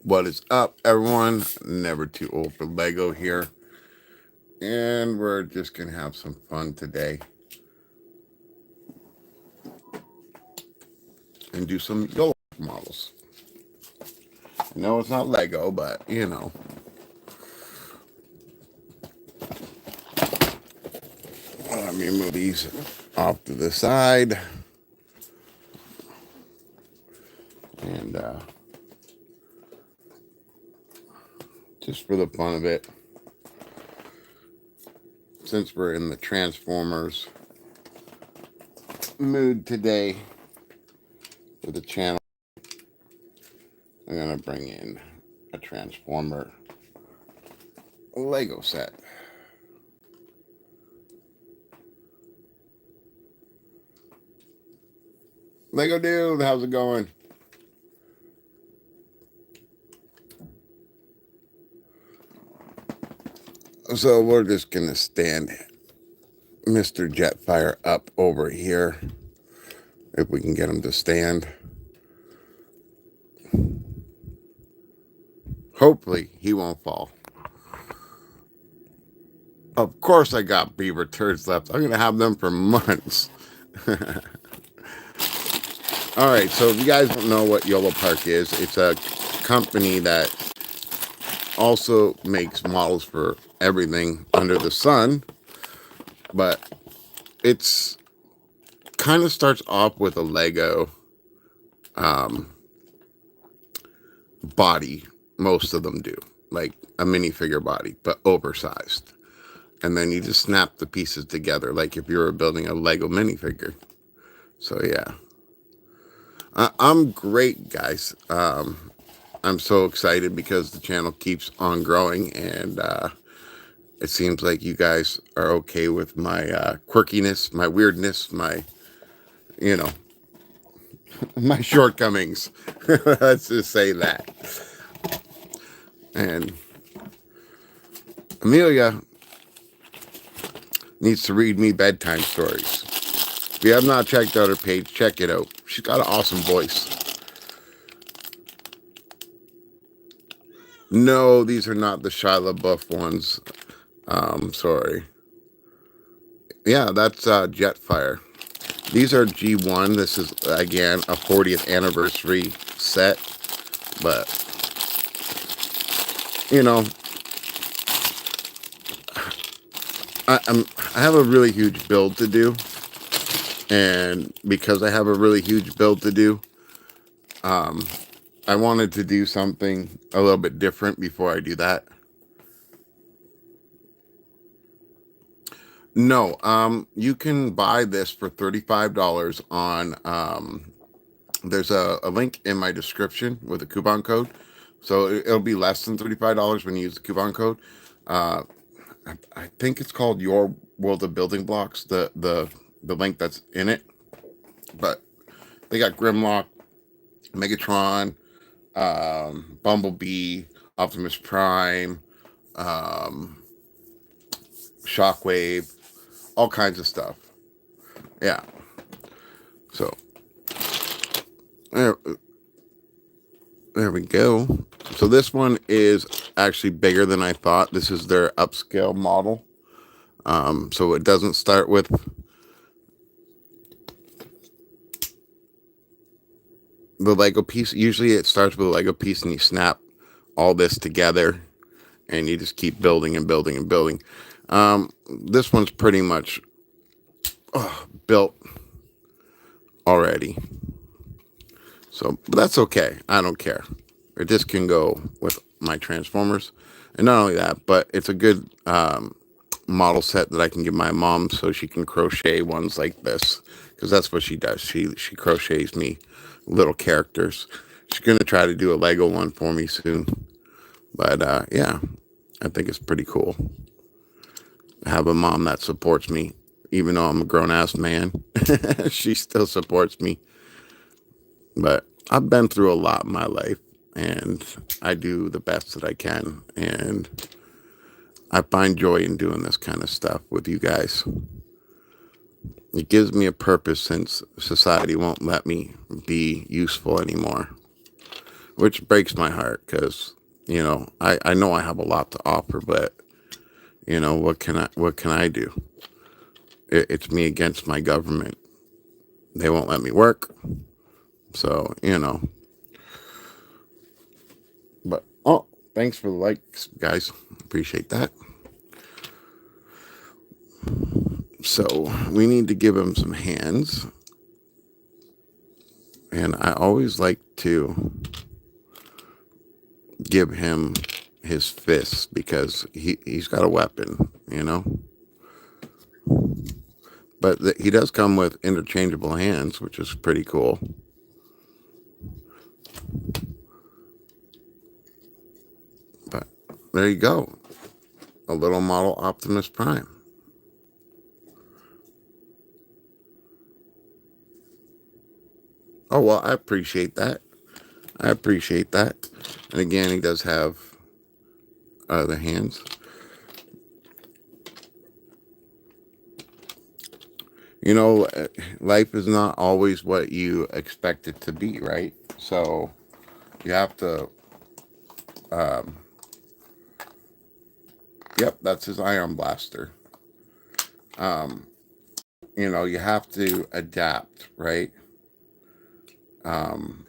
What is up, everyone? Never too old for Lego here. And we're just going to have some fun today and do some Yolopark models. I know it's not Lego, but you know. Let me move these off to the side. And just for the fun of it, since we're in the Transformers mood today for the channel, I'm going to bring in a Transformer Lego set. Lego dude, how's it going? So we're just going to stand Mr. Jetfire up over here, if we can get him to stand. Hopefully he won't fall. Of course I got beaver turds left. I'm going to have them for months. All right, so if you guys don't know what Yolopark is, it's a company that also makes models for everything under the sun, but it's kind of starts off with a Lego body. Most of them do, like a minifigure body, but oversized. And then you just snap the pieces together, like if you were building a Lego minifigure. So yeah, I'm great, guys. I'm so excited because the channel keeps on growing, and it seems like you guys are okay with my quirkiness, my weirdness, my, you know, my shortcomings. Let's just say that. And Amelia needs to read me bedtime stories. If you have not checked out her page, check it out. She's got an awesome voice. No, these are not the Shia LaBeouf ones. Sorry. Yeah, that's Jetfire. These are G1. This is, again, a 40th anniversary set. But, you know, I have a really huge build to do. And because I have a really huge build to do, I wanted to do something a little bit different before I do that. No, you can buy this for $35 on, there's a link in my description with a coupon code. So it'll be less than $35 when you use the coupon code. I think it's called Your World of Building Blocks, the link that's in it. But they got Grimlock, Megatron, Bumblebee, Optimus Prime, Shockwave, all kinds of stuff. Yeah. So there we go. So this one is actually bigger than I thought. This is their upscale model. So it doesn't start with the Lego piece. Usually it starts with a Lego piece and you snap all this together and you just keep building and building and building. This one's pretty much built already. So but that's okay. I don't care. It just can go with my Transformers. And not only that, but it's a good model set that I can give my mom so she can crochet ones like this. Because that's what she does. She crochets me little characters. She's going to try to do a Lego one for me soon. But yeah, I think it's pretty cool. I have a mom that supports me. Even though I'm a grown-ass man, she still supports me. But I've been through a lot in my life, and I do the best that I can. And I find joy in doing this kind of stuff with you guys. It gives me a purpose since society won't let me be useful anymore. which breaks my heart because I know I have a lot to offer, but what can I do? It's me against my government. They won't let me work, so But thanks for the likes, guys. Appreciate that. So we need to give him some hands, and I always like to give him his fists because he's got a weapon. But he does come with interchangeable hands, which is pretty cool. But there you go, a little model Optimus Prime. Oh well, I appreciate that. I appreciate that. And again, he does have the hands. You know, life is not always what you expect it to be, right? So you have to. Yep, that's his ion blaster. You have to adapt, right? Um,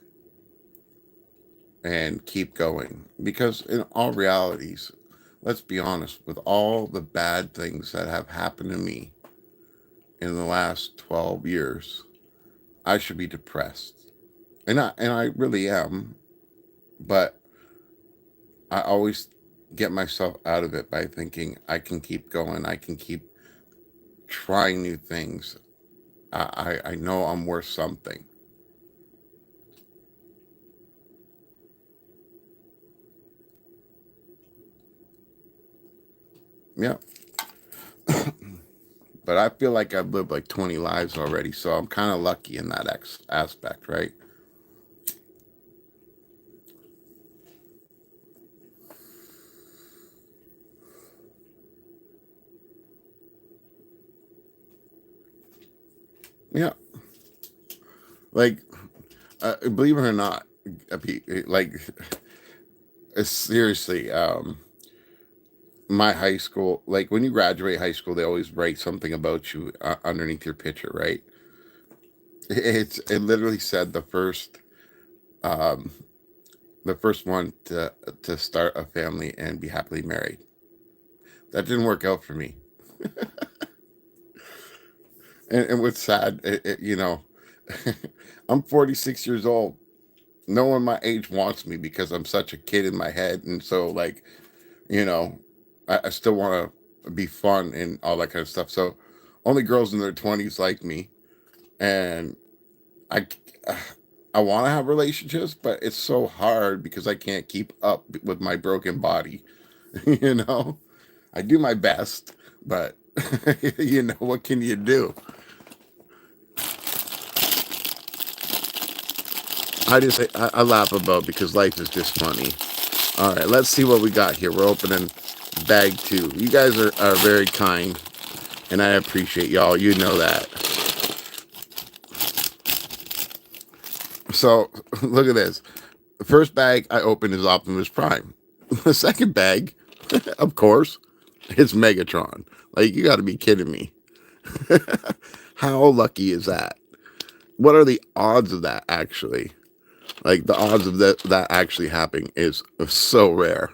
and keep going because in all realities, let's be honest, with all the bad things that have happened to me in the last 12 years, I should be depressed. And I really am, but I always get myself out of it by thinking I can keep going. I can keep trying new things. I know I'm worth something. Yeah. But I feel like I've lived like 20 lives already, so I'm kind of lucky in that aspect, right? Yeah. Like, believe it or not, like, seriously, my high school, like when you graduate high school, they always write something about you underneath your picture, right? It literally said um, the first one to start a family and be happily married. That didn't work out for me, and what's sad, I'm 46 years old. No one my age wants me because I'm such a kid in my head, and so like you know, I still want to be fun and all that kind of stuff. So only girls in their 20s like me, and I I want to have relationships, but it's so hard because I can't keep up with my broken body. you know, I do my best, but what can you do? I laugh about because life is just funny. All right, let's see what we got here. We're opening bag two. You guys are very kind, and I appreciate y'all. You know that. So look at this. The first bag I opened is Optimus Prime. The second bag, of course, it's Megatron. Like, you got to be kidding me. How lucky is that? What are the odds of that actually? Like, the odds of that actually happening is so rare.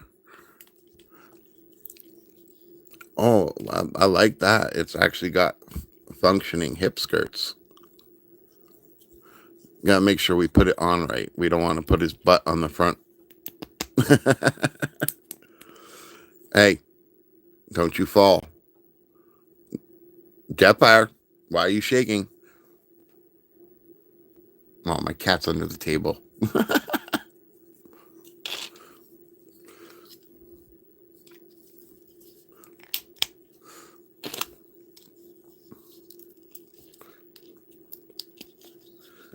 Oh, I like that. It's actually got functioning hip skirts. Gotta make sure we put it on right. We don't want to put his butt on the front. Hey, don't you fall. Jetfire, why are you shaking? Oh, my cat's under the table.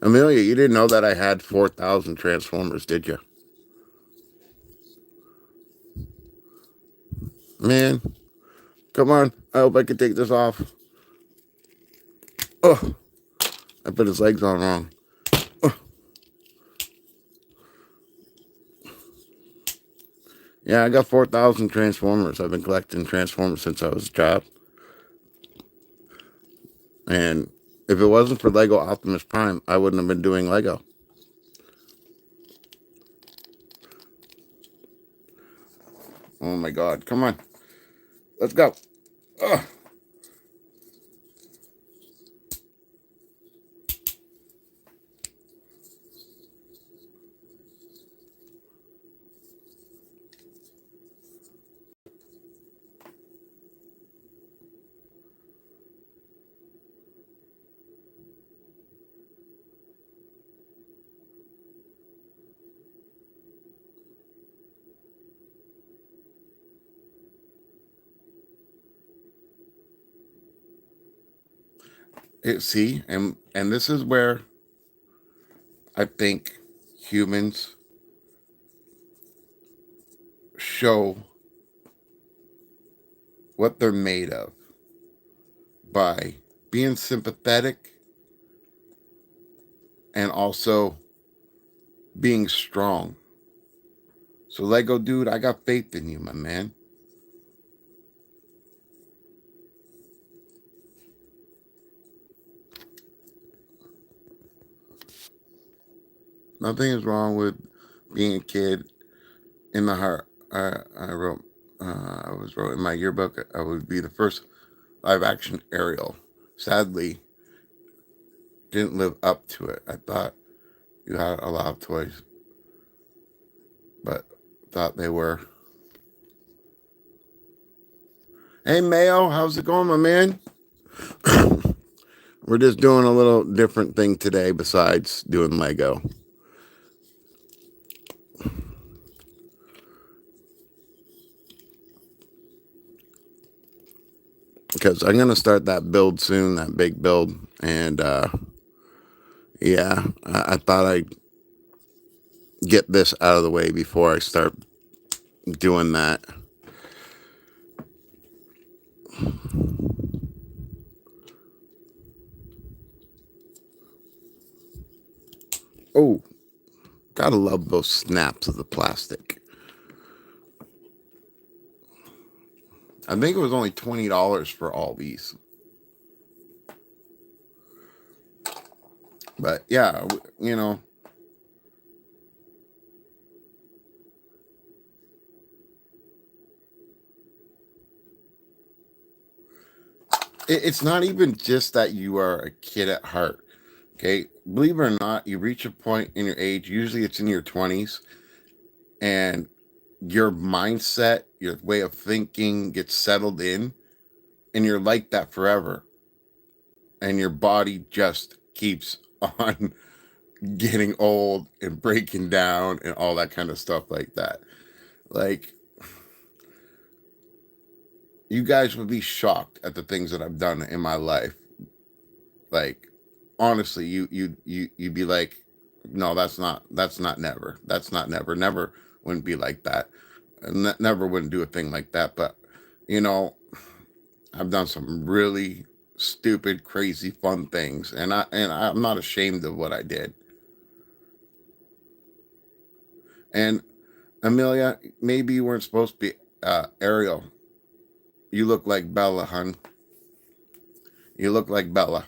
Amelia, you didn't know that I had 4,000 Transformers, did you? Man, come on. I hope I can take this off. Oh, I put his legs on wrong. Oh, Yeah, I got 4,000 Transformers. I've been collecting Transformers since I was a child. And if it wasn't for Lego Optimus Prime, I wouldn't have been doing Lego. Oh my God. Come on. Let's go. Ugh. See, and this is where I think humans show what they're made of by being sympathetic and also being strong. So Lego dude, I got faith in you, my man. Nothing is wrong with being a kid in the heart. I wrote, wrote in my yearbook, I would be the first live action Ariel. Sadly, didn't live up to it. I thought you had a lot of toys, but thought they were. Hey Mayo, how's it going, my man? We're just doing a little different thing today besides doing Lego. Because I'm gonna start that build soon, that big build, and yeah, I thought I'd get this out of the way before I start doing that. Oh, gotta love those snaps of the plastic. I think it was only $20 for all these. But yeah, you know, it's not even just that you are a kid at heart. Okay, believe it or not, you reach a point in your age. Usually, it's in your 20s, and your mindset, your way of thinking gets settled in, and you're like that forever. And your body just keeps on getting old and breaking down and all that kind of stuff like that. Like, you guys would be shocked at the things that I've done in my life. Like, honestly, you'd be like, no, that's not never. That's not never. Never wouldn't be like that. Never wouldn't do a thing like that. But you know, I've done some really stupid, crazy, fun things, and I'm not ashamed of what I did. And Amelia, maybe you weren't supposed to be Ariel. You look like Bella, hun. You look like Bella.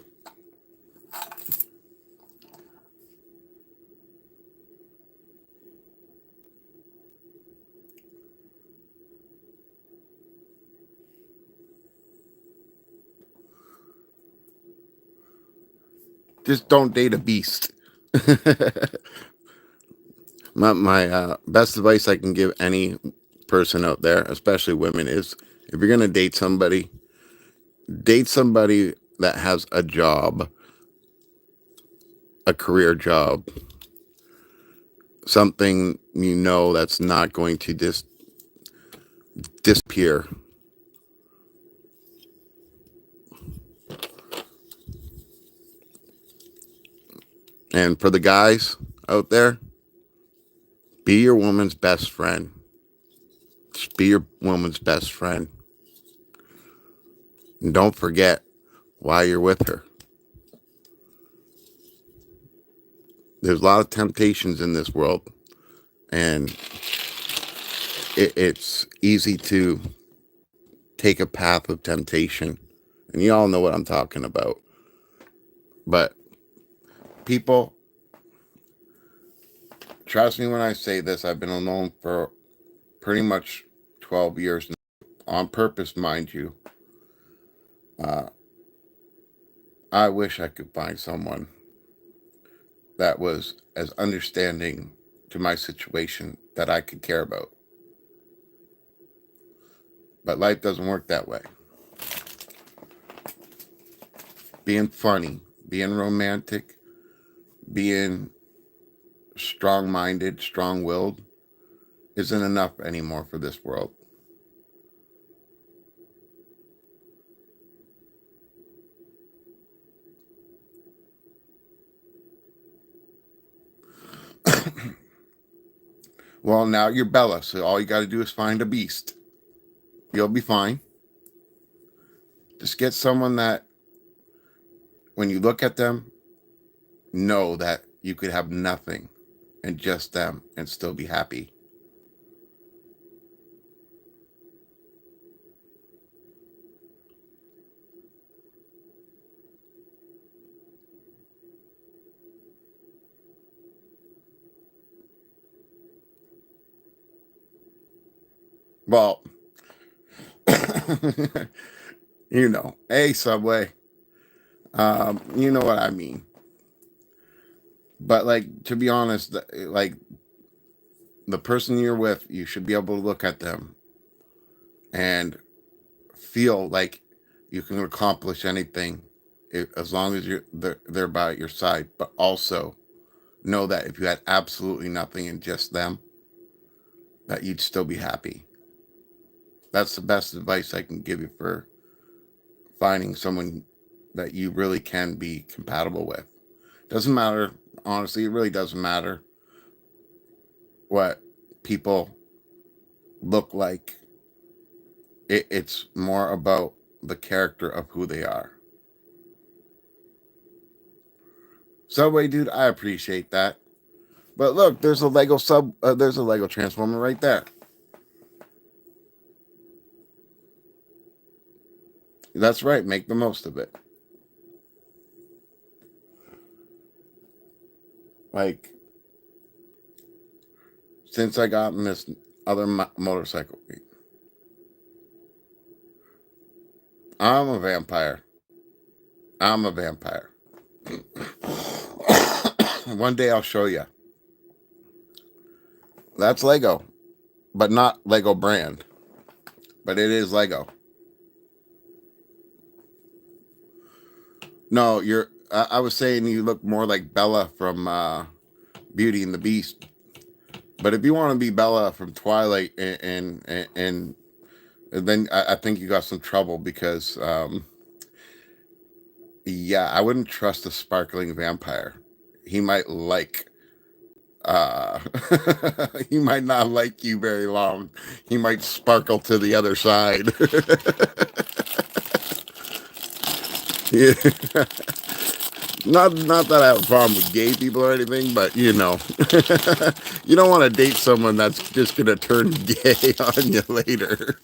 Just don't date a beast. My best advice I can give any person out there, especially women, is if you're gonna date somebody that has a job, a career job, something you know that's not going to disappear. And for the guys out there, be your woman's best friend. Just be your woman's best friend. And don't forget why you're with her. There's a lot of temptations in this world. And it's easy to take a path of temptation. And you all know what I'm talking about. But people, trust me when I say this, I've been alone for pretty much 12 years now, on purpose, mind you. Uh, I wish I could find someone that was as understanding to my situation that I could care about. But life doesn't work that way. Being funny, being romantic, being strong minded, strong willed isn't enough anymore for this world. Well, now you're Bella, so all you got to do is find a beast. You'll be fine. Just get someone that, when you look at them, know that you could have nothing and just them and still be happy. Well, hey, Subway, you know what I mean. But like, to be honest, like, the person you're with, you should be able to look at them and feel like you can accomplish anything as long as they're by your side. But also know that if you had absolutely nothing and just them, that you'd still be happy. That's the best advice I can give you for finding someone that you really can be compatible with. Doesn't matter, honestly, it really doesn't matter what people look like. It's more about the character of who they are. Subway dude, I appreciate that. But look, there's a Lego Transformer right there. That's right, make the most of it. Like, since I got in this other motorcycle, I'm a vampire. I'm a vampire. One day I'll show you. That's Lego, but not Lego brand. But it is Lego. No, you're. I was saying you look more like Bella from Beauty and the Beast. But if you want to be Bella from Twilight, and then I think you got some trouble because, yeah, I wouldn't trust a sparkling vampire. He might like uh he might not like you very long. He might sparkle to the other side. Yeah. Not that I have a problem with gay people or anything, but you don't want to date someone that's just gonna turn gay on you later.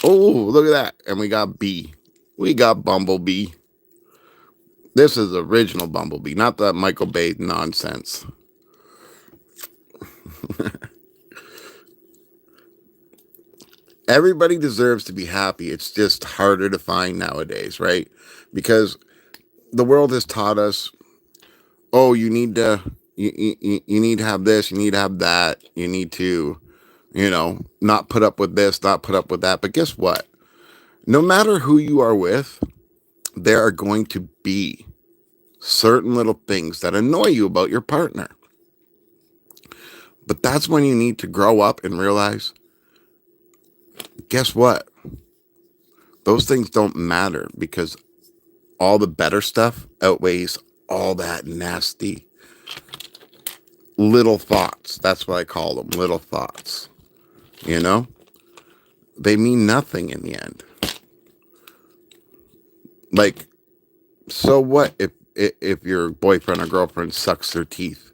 Oh, look at that. And we got B. We got Bumblebee. This is original Bumblebee, not the Michael Bay nonsense. Everybody deserves to be happy. It's just harder to find nowadays, right? Because the world has taught us, oh, you need to have this, you need to have that, you need to, not put up with this, not put up with that. But guess what? No matter who you are with, there are going to be certain little things that annoy you about your partner. But that's when you need to grow up and realize, guess what? Those things don't matter because all the better stuff outweighs all that nasty little thoughts. That's what I call them, little thoughts. You know? They mean nothing in the end. Like, so what if your boyfriend or girlfriend sucks their teeth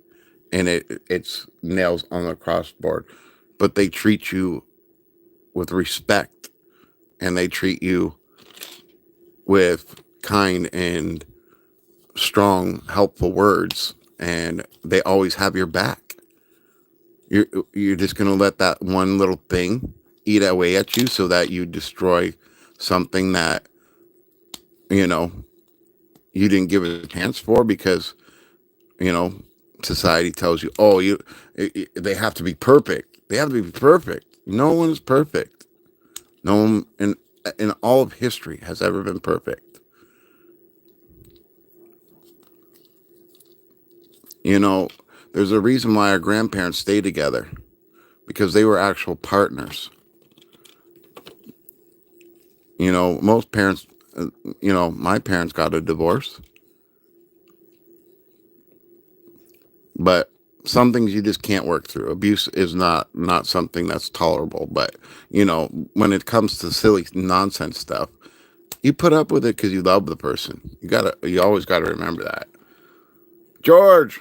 and it's nails on the crossboard, but they treat you with respect, and they treat you with kind and strong, helpful words, and they always have your back. You're just gonna let that one little thing eat away at you, so that you destroy something that you know you didn't give it a chance for, because you know society tells you, oh, they have to be perfect. They have to be perfect. No one's perfect. No one in all of history has ever been perfect. You know, there's a reason why our grandparents stayed together, because they were actual partners. Most parents, my parents got a divorce, but some things you just can't work through. Abuse is not something that's tolerable, but when it comes to silly nonsense stuff, you put up with it because you love the person. You always gotta remember that. George,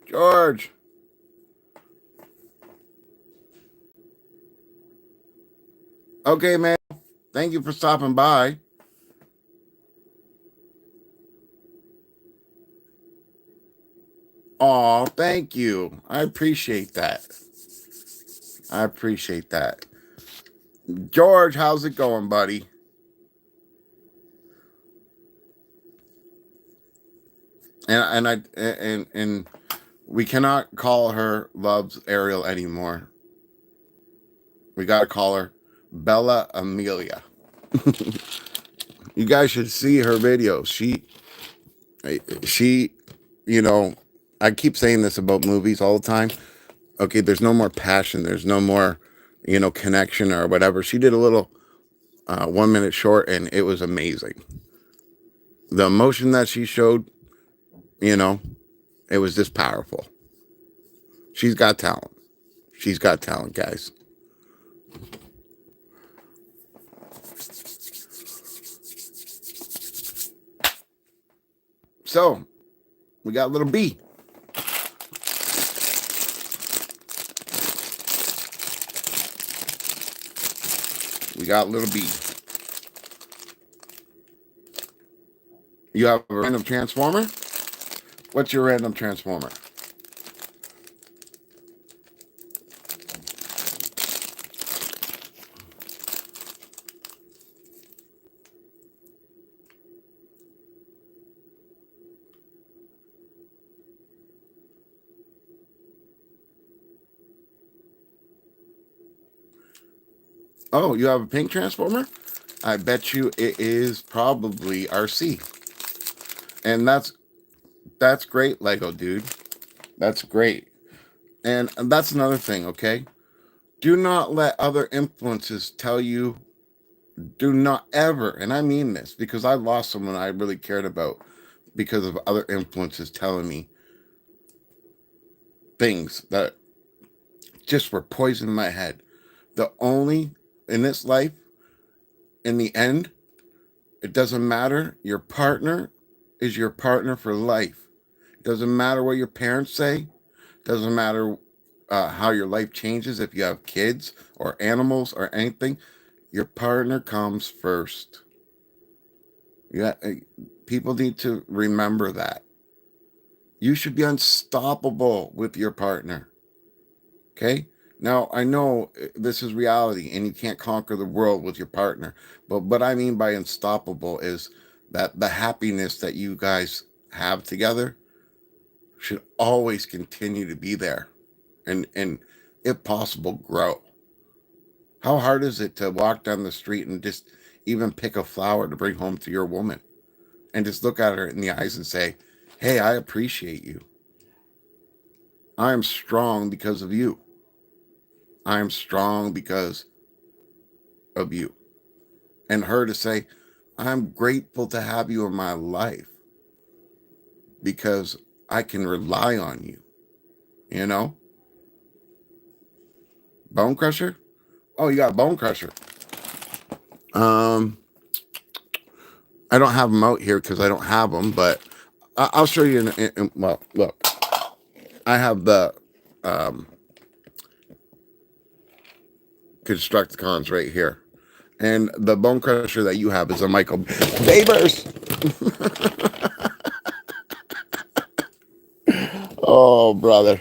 George. Okay, man. Thank you for stopping by. Oh, thank you. I appreciate that. I appreciate that. George, how's it going, buddy? And we cannot call her Love's Ariel anymore. We gotta call her Bella Amelia. You guys should see her videos. She, you know, I keep saying this about movies all the time. Okay, there's no more passion. There's no more, connection or whatever. She did a little 1 minute short, and it was amazing. The emotion that she showed, you know, it was just powerful. She's got talent. She's got talent, guys. So we got little B. We got little B. You have a random transformer? What's your random transformer? Oh, you have a pink transformer? I bet you it is probably RC. And that's great, Lego dude. That's great. And that's another thing, okay? Do not let other influences tell you, do not ever, and I mean this because I lost someone I really cared about because of other influences telling me things that just were poisoning my head. The only, in this life, in the end, it doesn't matter. Your partner is your partner for life. It doesn't matter what your parents say. Doesn't matter how your life changes, if you have kids or animals or anything. Your partner comes first. Yeah, people need to remember that. You should be unstoppable with your partner. Okay? Now, I know this is reality and you can't conquer the world with your partner. But what I mean by unstoppable is that the happiness that you guys have together should always continue to be there, and if possible, grow. How hard is it to walk down the street and just even pick a flower to bring home to your woman and just look at her in the eyes and say, hey, I appreciate you. I am strong because of you. I am strong because of you. And her to say, I'm grateful to have you in my life because I can rely on you. You know? Bone Crusher? Oh, you got Bone Crusher. Um, I don't have them out here because I don't have them, but I'll show you. Well, look. I have the um, Constructicons right here. And the bone crusher that you have is a Michael Babers. Oh, brother.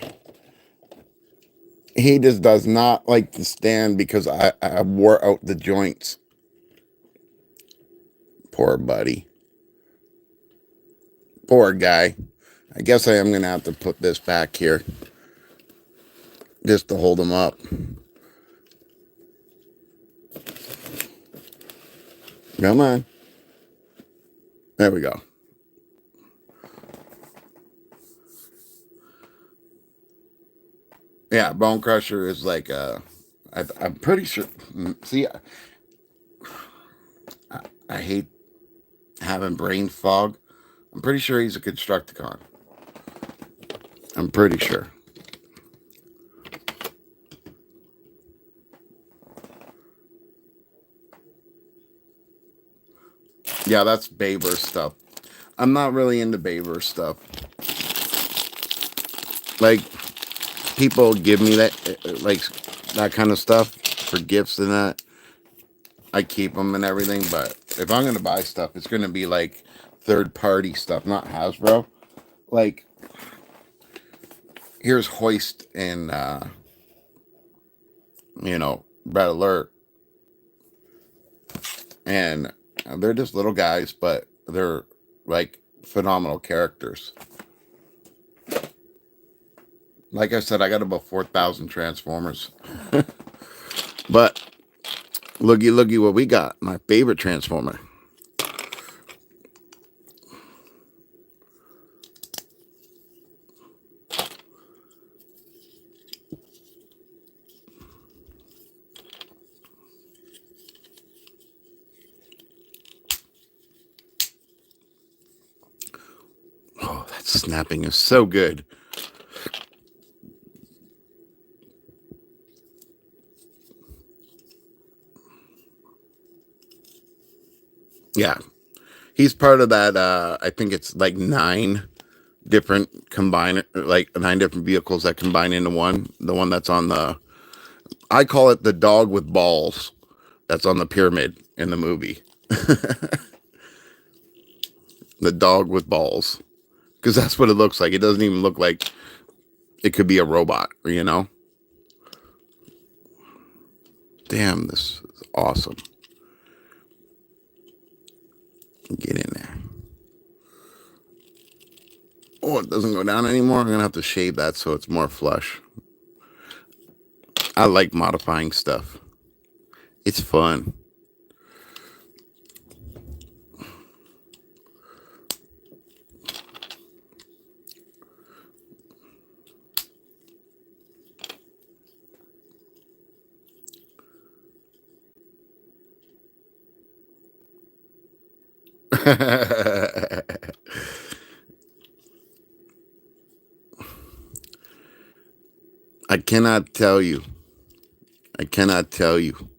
He just does not like to stand because I wore out the joints. Poor buddy. Poor guy. I guess I am going to have to put this back here just to hold him up. Come on. There we go. Yeah, bone crusher is like I'm pretty sure. See, I hate having brain fog. I'm pretty sure he's a Constructicon. I'm pretty sure. Yeah, that's Baber stuff. I'm not really into Baber stuff. Like, people give me that, like, that kind of stuff for gifts and that. I keep them and everything, but if I'm going to buy stuff, it's going to be, like, third-party stuff, not Hasbro. Like, here's Hoist and, Red Alert. And they're just little guys, but they're, like, phenomenal characters. Like I said, I got about 4,000 Transformers. But looky what we got. My favorite Transformer. Oh, that snapping is so good. Yeah. He's part of that, I think it's like 9 different like 9 different vehicles that combine into one. The one that's on I call it the dog with balls that's on the pyramid in the movie. The dog with balls. Because that's what it looks like. It doesn't even look like it could be a robot, Damn, this is awesome. Get in there. Oh, it doesn't go down anymore. I'm going to have to shave that so it's more flush. I like modifying stuff. It's fun. I cannot tell you. I cannot tell you.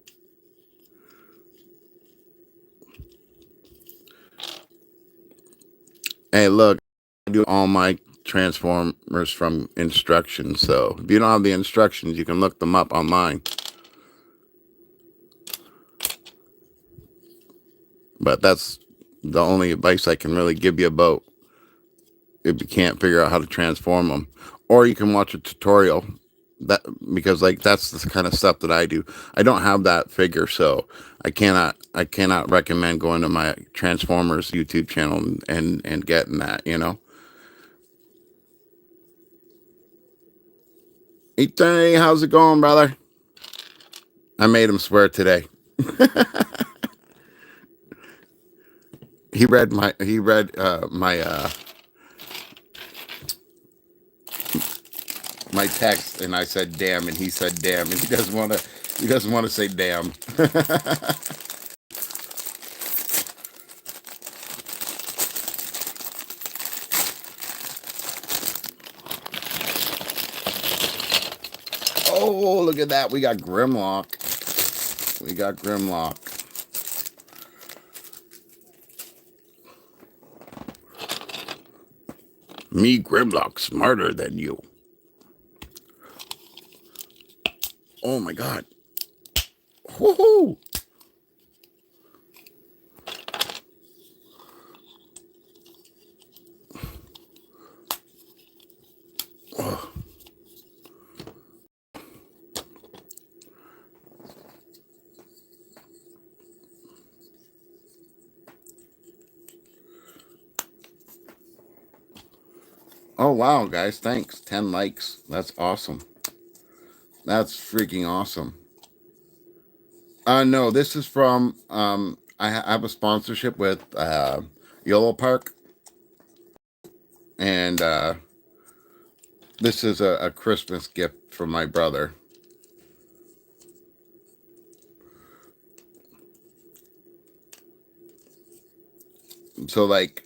Hey, look, I do all my Transformers from instructions. So if you don't have the instructions, you can look them up online. But that's the only advice I can really give you about if you can't figure out how to transform them. Or you can watch a tutorial. Because like that's the kind of stuff that I do. I don't have that figure, so I cannot recommend going to my Transformers YouTube channel and getting that. Eternity, how's it going, brother? I made him swear today. He read my text, and I said damn, and he said damn, and he doesn't want to say damn. Oh, look at that. We got Grimlock. Me, Grimlock, smarter than you. Oh my God. Woohoo! Oh wow, guys, thanks. 10 likes. That's awesome. That's freaking awesome. No, this is from I have a sponsorship with Yolopark, and this is a Christmas gift from my brother. So like,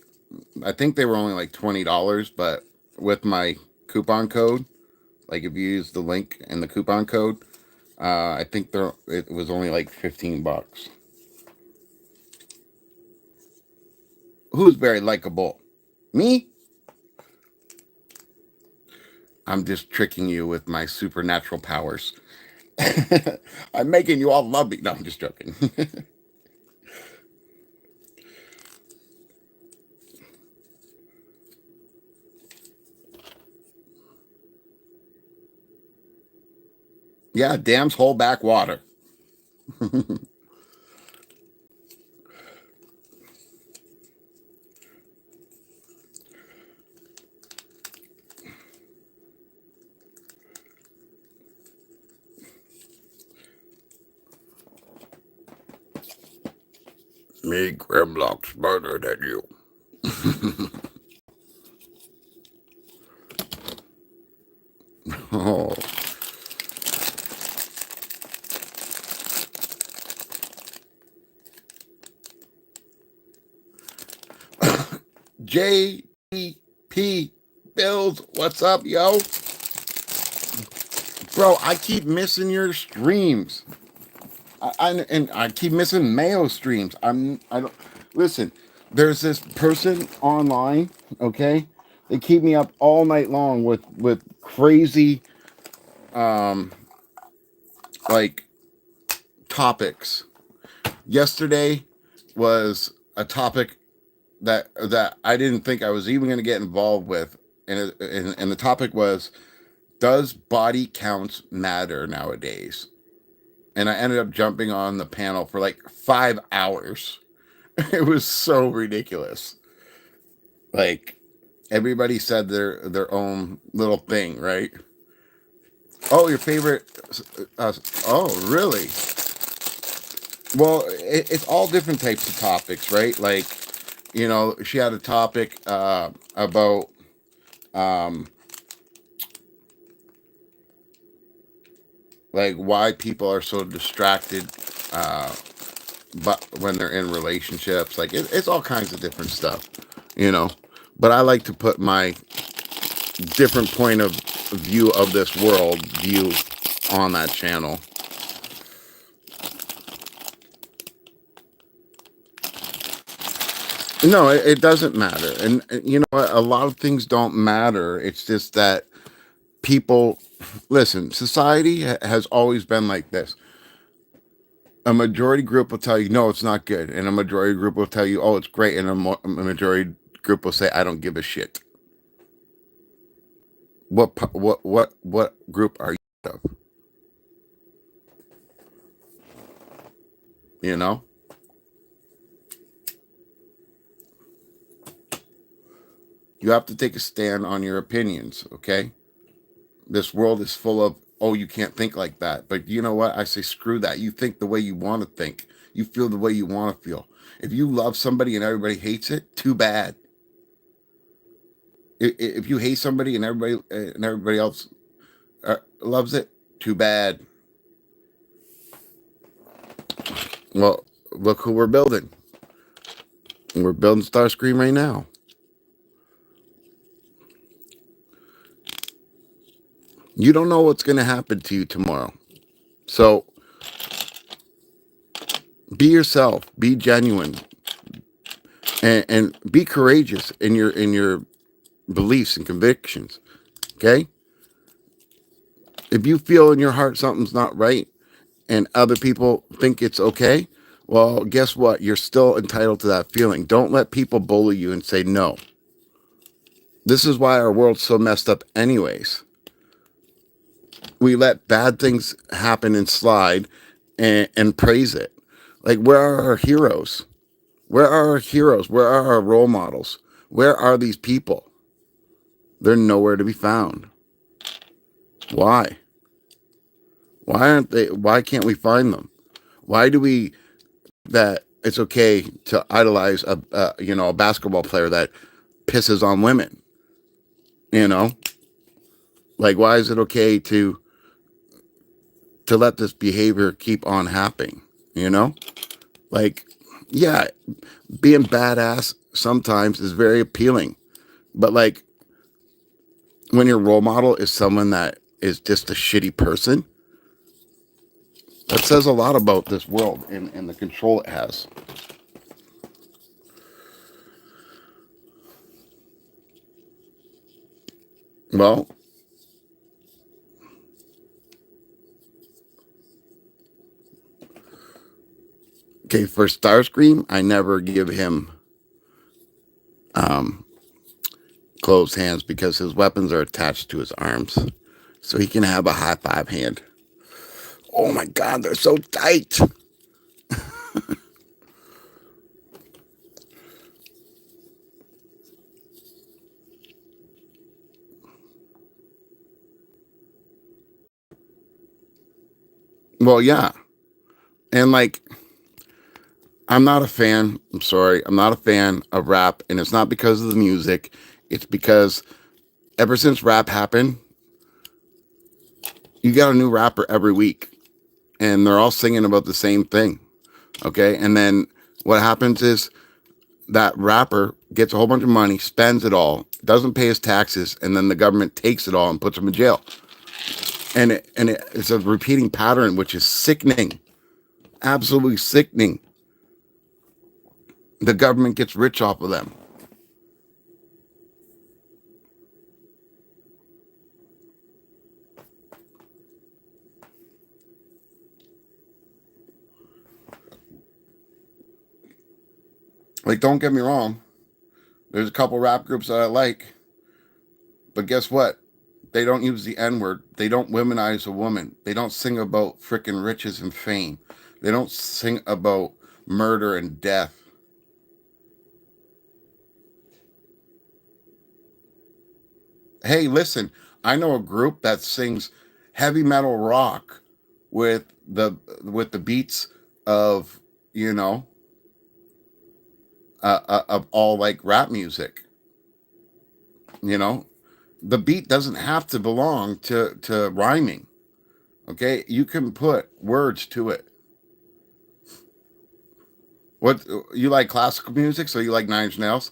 I think they were only like $20, but with my coupon code, like if you use the link in the coupon code, I think it was only like $15. Who's very likable? Me? I'm just tricking you with my supernatural powers. I'm making you all love me. No, I'm just joking. Yeah, dams hold back water. Me, Grimlock, smarter than you. Oh. JP Bills, what's up, yo? Bro, I keep missing your streams. I keep missing Mayo streams. I don't listen. There's this person online, okay? They keep me up all night long with crazy like topics. Yesterday was a topic that I didn't think I was even going to get involved with, and the topic was, does body counts matter nowadays? And I ended up jumping on the panel for like 5 hours. It was so ridiculous. Like everybody said their own little thing, right? Oh, your favorite? Uh, oh, really? Well, it's all different types of topics, right? Like, she had a topic about um, like why people are so distracted, uh, but when they're in relationships, like it's all kinds of different stuff, you know. But I like to put my different point of view of this world view on that channel. No, it doesn't matter. And you know what? A lot of things don't matter. It's just that people, listen, society has always been like this. A majority group will tell you, no, it's not good. And a majority group will tell you, oh, it's great. And a majority group will say, I don't give a shit. What group are you of? You know? You have to take a stand on your opinions, okay? This world is full of, oh, you can't think like that. But you know what? I say, screw that. You think the way you want to think. You feel the way you want to feel. If you love somebody and everybody hates it, too bad. If you hate somebody and everybody else loves it, too bad. Well, look who we're building. We're building Starscream right now. You don't know what's going to happen to you tomorrow. So be yourself, be genuine, and be courageous in your beliefs and convictions. Okay? If you feel in your heart something's not right and other people think it's okay, well, guess what? You're still entitled to that feeling. Don't let people bully you and say no. This is why our world's so messed up, anyways. We let bad things happen and slide and praise it. Like, where are our heroes? Where are our heroes? Where are our role models? Where are these people? They're nowhere to be found. Why? Why aren't they? Why can't we find them? Why do we that it's okay to idolize a basketball player that pisses on women? You know, like, why is it okay to let this behavior keep on happening? You know, like, yeah, being badass sometimes is very appealing, but like when your role model is someone that is just a shitty person, that says a lot about this world and the control it has. Well, okay, for Starscream, I never give him um, closed hands because his weapons are attached to his arms. So he can have a high five hand. Oh my God, they're so tight. Well, yeah. And like, I'm not a fan. I'm sorry. I'm not a fan of rap. And it's not because of the music. It's because ever since rap happened, you got a new rapper every week. And they're all singing about the same thing. Okay. And then what happens is that rapper gets a whole bunch of money, spends it all, doesn't pay his taxes, and then the government takes it all and puts him in jail. It's a repeating pattern, which is sickening, absolutely sickening. The government gets rich off of them. Like, don't get me wrong. There's a couple rap groups that I like, but guess what? They don't use the N word. They don't womanize a woman. They don't sing about freaking riches and fame. They don't sing about murder and death. Hey, listen, I know a group that sings heavy metal rock with the beats of you know of all like rap music. You know, the beat doesn't have to belong to rhyming. Okay, you can put words to it. What, you like classical music? So you like Nine Inch Nails?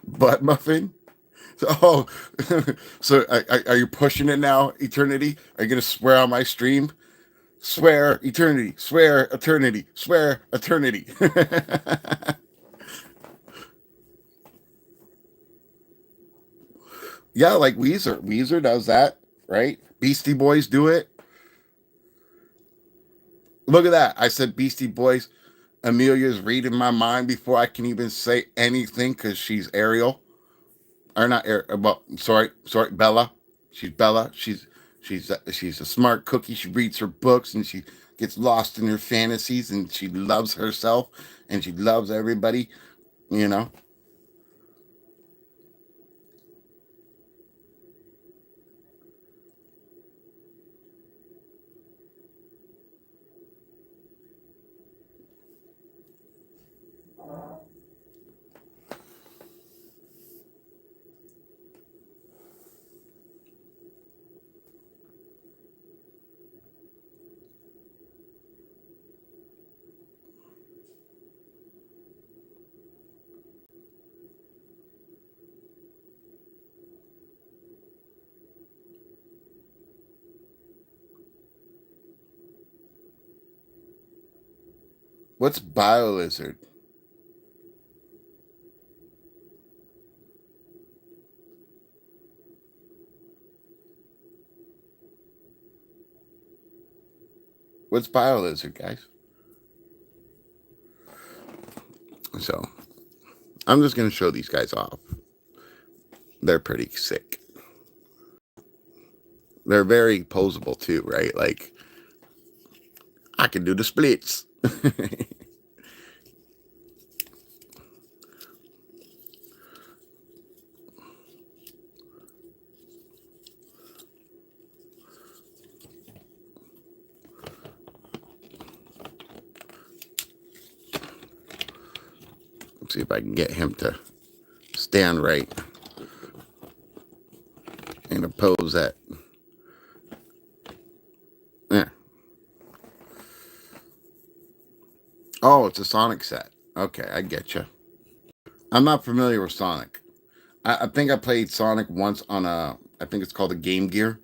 Butt muffin? Oh, so are you pushing it now, Eternity? Are you gonna swear on my stream? Swear eternity, swear eternity, swear eternity. Yeah, like Weezer. Weezer does that, right? Beastie Boys do it. Look at that. I said Beastie Boys. Amelia's reading my mind before I can even say anything because she's Ariel. Or not Ariel, well, sorry, Bella. She's Bella. She's a smart cookie. She reads her books and she gets lost in her fantasies and she loves herself and she loves everybody, you know. What's BioLizard? What's BioLizard, guys? So I'm just going to show these guys off. They're pretty sick. They're very posable too, right? Like, I can do the splits. Let's see if I can get him to stand right and oppose that. There. Oh, it's a Sonic set. Okay, I get you. I'm not familiar with Sonic. I think I played Sonic once on I think it's called a Game Gear.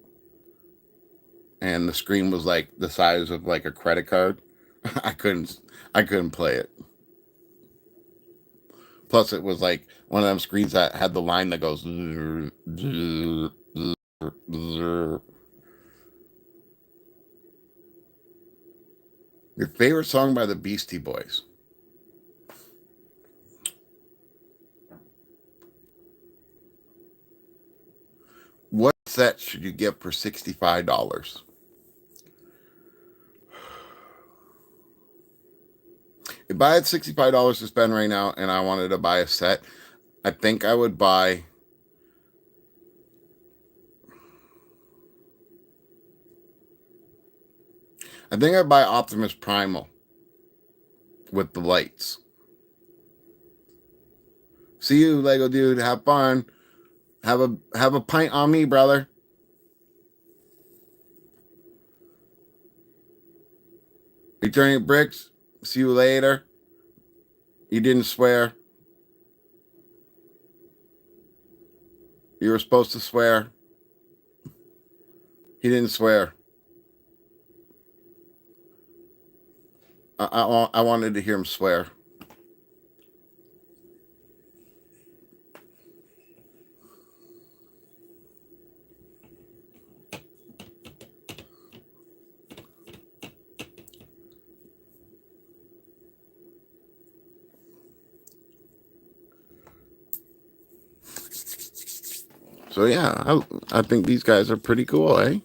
And the screen was like the size of like a credit card. I couldn't play it. Plus, it was like one of them screens that had the line that goes. Your favorite song by the Beastie Boys? What set should you get for $65? If I had $65 to spend right now and I wanted to buy a set, I think I would buy. I think I'd buy Optimus Primal with the lights. See you, Lego dude. Have fun. Have a pint on me, brother. Returning bricks. See you later. You didn't swear. You were supposed to swear. He didn't swear. I wanted to hear him swear. So yeah, I think these guys are pretty cool, eh?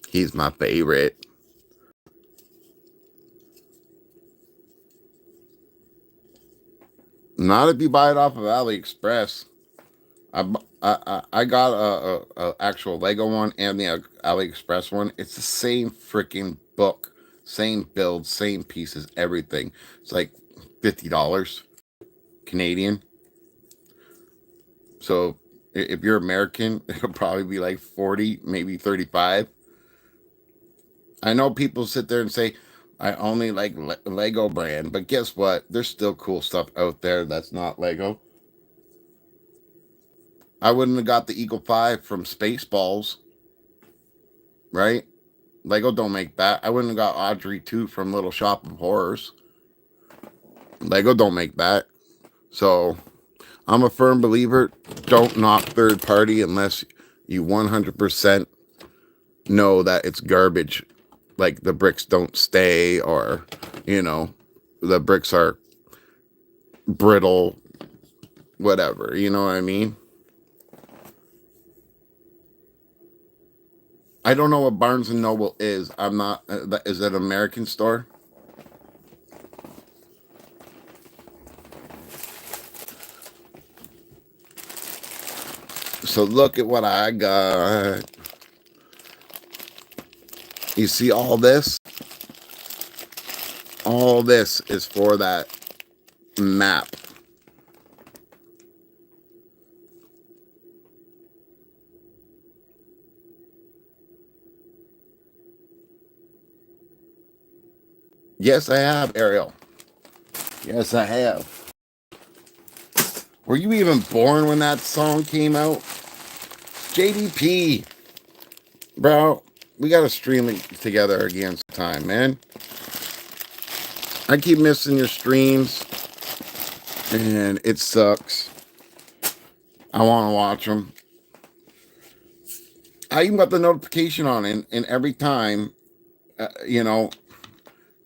He's my favorite. Not if you buy it off of AliExpress. I got a actual Lego one and the AliExpress one. It's the same freaking book, same build, same pieces, everything. It's like $50 Canadian. So if you're American, it'll probably be like 40, maybe 35. I know people sit there and say, I only like Lego brand, but guess what? There's still cool stuff out there that's not Lego. I wouldn't have got the Eagle 5 from Spaceballs, right? Lego don't make that. I wouldn't have got Audrey 2 from Little Shop of Horrors. Lego don't make that. So I'm a firm believer, don't knock third party unless you 100% know that it's garbage. Like the bricks don't stay, or, the bricks are brittle, whatever. You know what I mean? I don't know what Barnes and Noble is. I'm not. Is it an American store? So look at what I got. You see all this? All this is for that map. Yes, I have, Ariel. Yes, I have. Were you even born when that song came out? JDP. Bro, we got to stream it together again sometime, man. I keep missing your streams, and it sucks. I want to watch them. I even got the notification on, and every time, you know,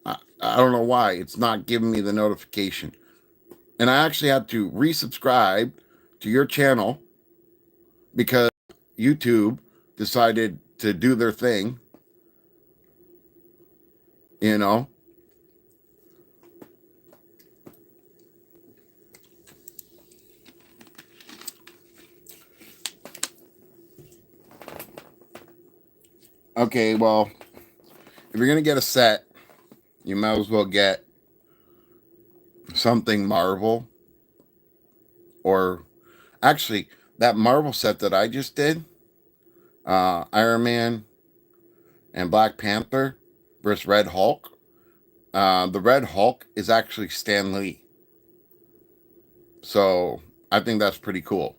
I don't know why it's not giving me the notification. And I actually had to resubscribe to your channel because YouTube decided to do their thing, you know. Okay, well, if you're going to get a set, you might as well get something Marvel, or actually that Marvel set that I just did, Iron Man and Black Panther versus Red Hulk. The Red Hulk is actually Stan Lee. So I think that's pretty cool.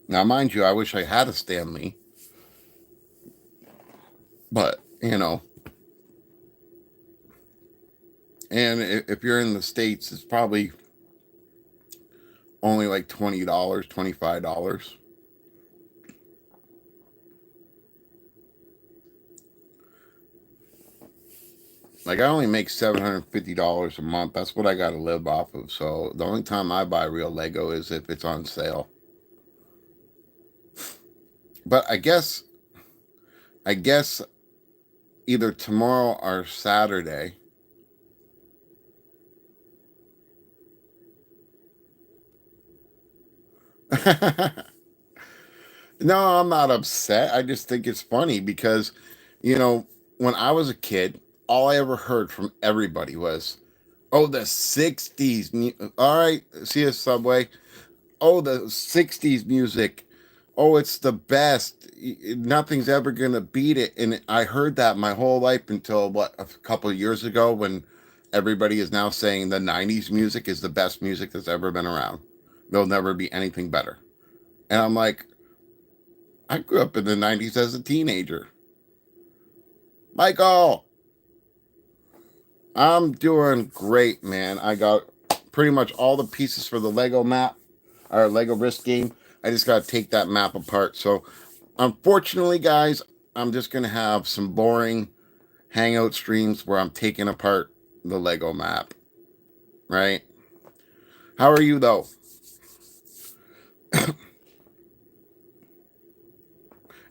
Now, mind you, I wish I had a Stan Lee, but and if you're in the States, it's probably only like $20, $25. Like I only make $750 a month. That's what I got to live off of. So the only time I buy real Lego is if it's on sale. But I guess either tomorrow or Saturday. No, I'm not upset. I just think it's funny because, you know, when I was a kid, all I ever heard from everybody was, "Oh, the '60s. All right, see you, Subway. Oh, the '60s music. Oh, it's the best. Nothing's ever gonna beat it." And I heard that my whole life until what, a couple of years ago, when everybody is now saying the '90s music is the best music that's ever been around. There'll never be anything better. And I'm like, I grew up in the '90s as a teenager. Michael, I'm doing great, man. I got pretty much all the pieces for the Lego map, or Lego Risk game. I just got to take that map apart. So, unfortunately, guys, I'm just going to have some boring hangout streams where I'm taking apart the Lego map, right? How are you, though?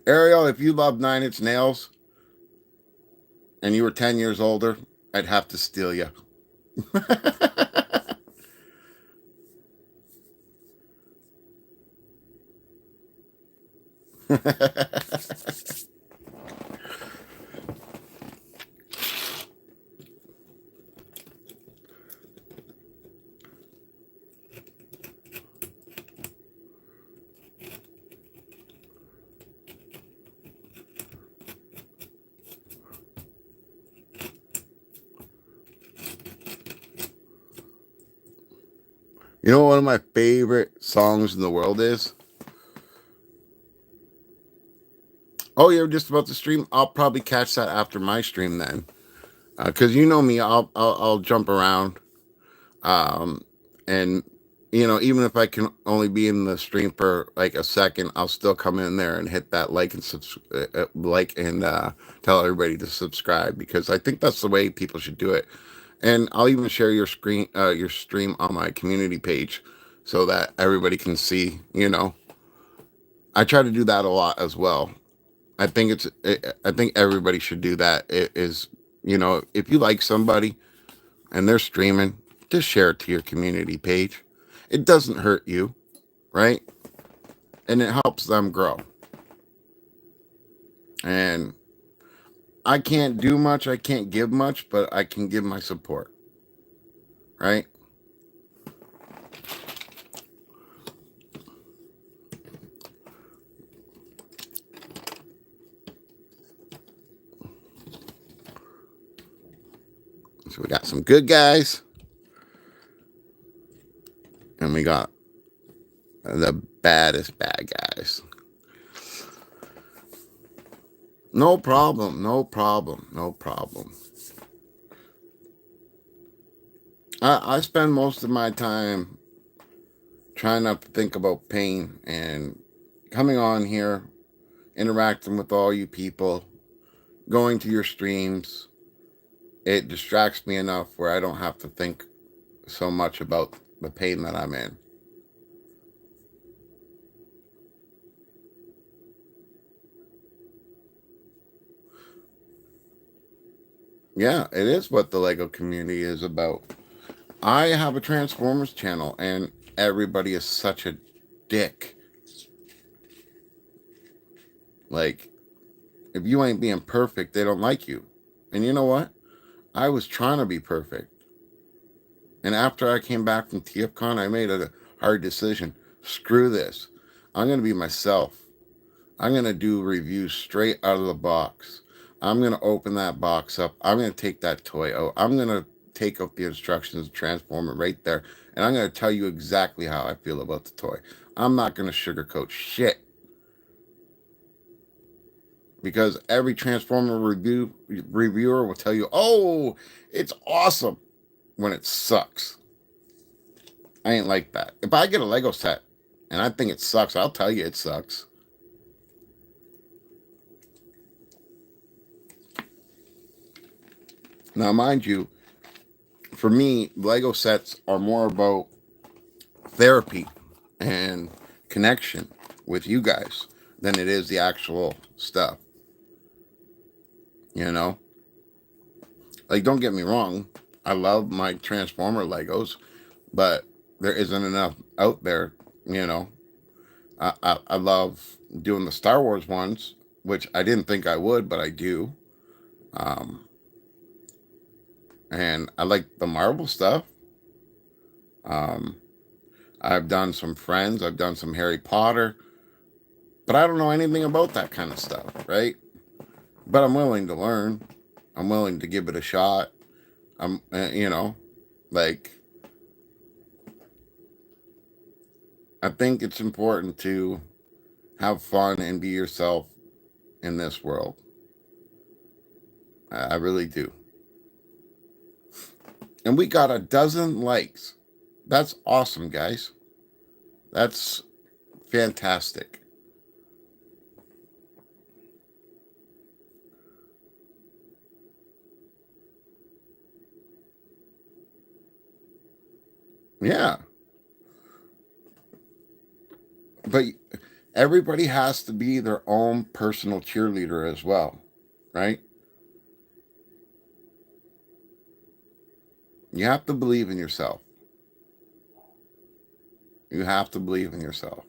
Ariel, if you love Nine Inch Nails and you were 10 years older, I'd have to steal you. You know what one of my favorite songs in the world is? Oh, you're just about to stream? I'll probably catch that after my stream then. Because you know me, I'll jump around. Um, and, even if I can only be in the stream for like a second, I'll still come in there and hit that like and tell everybody to subscribe, because I think that's the way people should do it. And I'll even share your stream on my community page so that everybody can see. I try to do that a lot as well. I think everybody should do that. It is, if you like somebody and they're streaming, just share it to your community page. It doesn't hurt you, right? And it helps them grow. And I can't do much, I can't give much, but I can give my support, right? So we got some good guys, and we got the baddest bad guys. No problem, no problem, no problem. I spend most of my time trying not to think about pain and coming on here, interacting with all you people, going to your streams, it distracts me enough where I don't have to think so much about the pain that I'm in. Yeah, it is what the Lego community is about. I have a Transformers channel, and everybody is such a dick. Like, if you ain't being perfect, they don't like you. And you know what? I was trying to be perfect. And after I came back from TFCon, I made a hard decision. Screw this. I'm going to be myself. I'm going to do reviews straight out of the box. I'm going to open that box up. I'm going to take that toy out. I'm going to take out the instructions, transform it right there. And I'm going to tell you exactly how I feel about the toy. I'm not going to sugarcoat shit. Because every Transformer reviewer will tell you, oh, it's awesome, when it sucks. I ain't like that. If I get a Lego set and I think it sucks, I'll tell you it sucks. Now, mind you, for me, Lego sets are more about therapy and connection with you guys than it is the actual stuff. You know? Like, don't get me wrong. I love my Transformer Legos, but there isn't enough out there, you know. I love doing the Star Wars ones, which I didn't think I would, but I do. Um, and I like the Marvel stuff. Um, I've done some Friends, I've done some Harry Potter, but I don't know anything about that kind of stuff, right? But I'm willing to learn. I'm willing to give it a shot. You know, like, I think it's important to have fun and be yourself in this world. I really do. And we got a dozen likes. That's awesome, guys. That's fantastic. Yeah. But everybody has to be their own personal cheerleader as well, right? You have to believe in yourself. You have to believe in yourself.